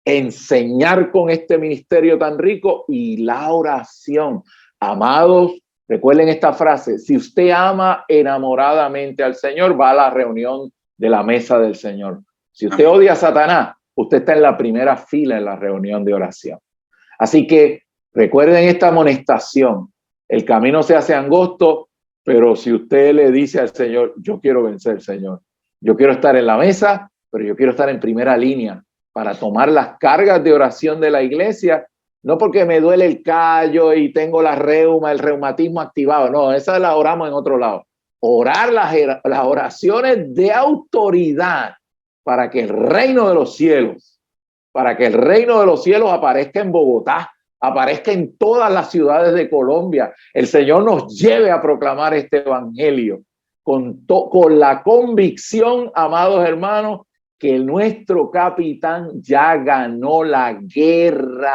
[SPEAKER 2] enseñar con este ministerio tan rico y la oración. Amados, recuerden esta frase: si usted ama enamoradamente al Señor, va a la reunión de la mesa del Señor. Si usted odia a Satanás, usted está en la primera fila en la reunión de oración. Así que recuerden esta amonestación: el camino se hace angosto, pero si usted le dice al Señor: yo quiero vencer, Señor, yo quiero estar en la mesa, pero yo quiero estar en primera línea para tomar las cargas de oración de la iglesia, no porque me duele el callo y tengo el reumatismo activado, no, esa la oramos en otro lado. Orar las oraciones de autoridad para que el reino de los cielos, aparezca en Bogotá, aparezca en todas las ciudades de Colombia. El Señor nos lleve a proclamar este evangelio con la convicción, amados hermanos, que nuestro capitán ya ganó la guerra.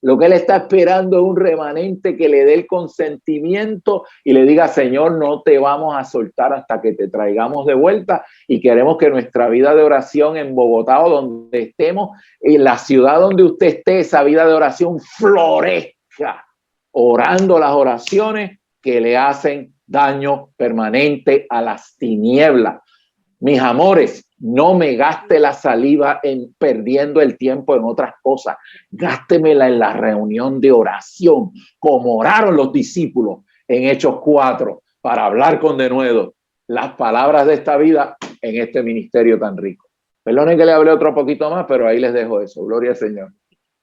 [SPEAKER 2] Lo que él está esperando es un remanente que le dé el consentimiento y le diga: Señor, no te vamos a soltar hasta que te traigamos de vuelta, y queremos que nuestra vida de oración en Bogotá o donde estemos, en la ciudad donde usted esté, esa vida de oración florezca, orando las oraciones que le hacen daño permanente a las tinieblas. Mis amores, no me gaste la saliva en perdiendo el tiempo en otras cosas. Gástemela en la reunión de oración, como oraron los discípulos en Hechos 4, para hablar con denuedo las palabras de esta vida en este ministerio tan rico. Perdonen que le hablé otro poquito más, pero ahí les dejo eso. Gloria al Señor.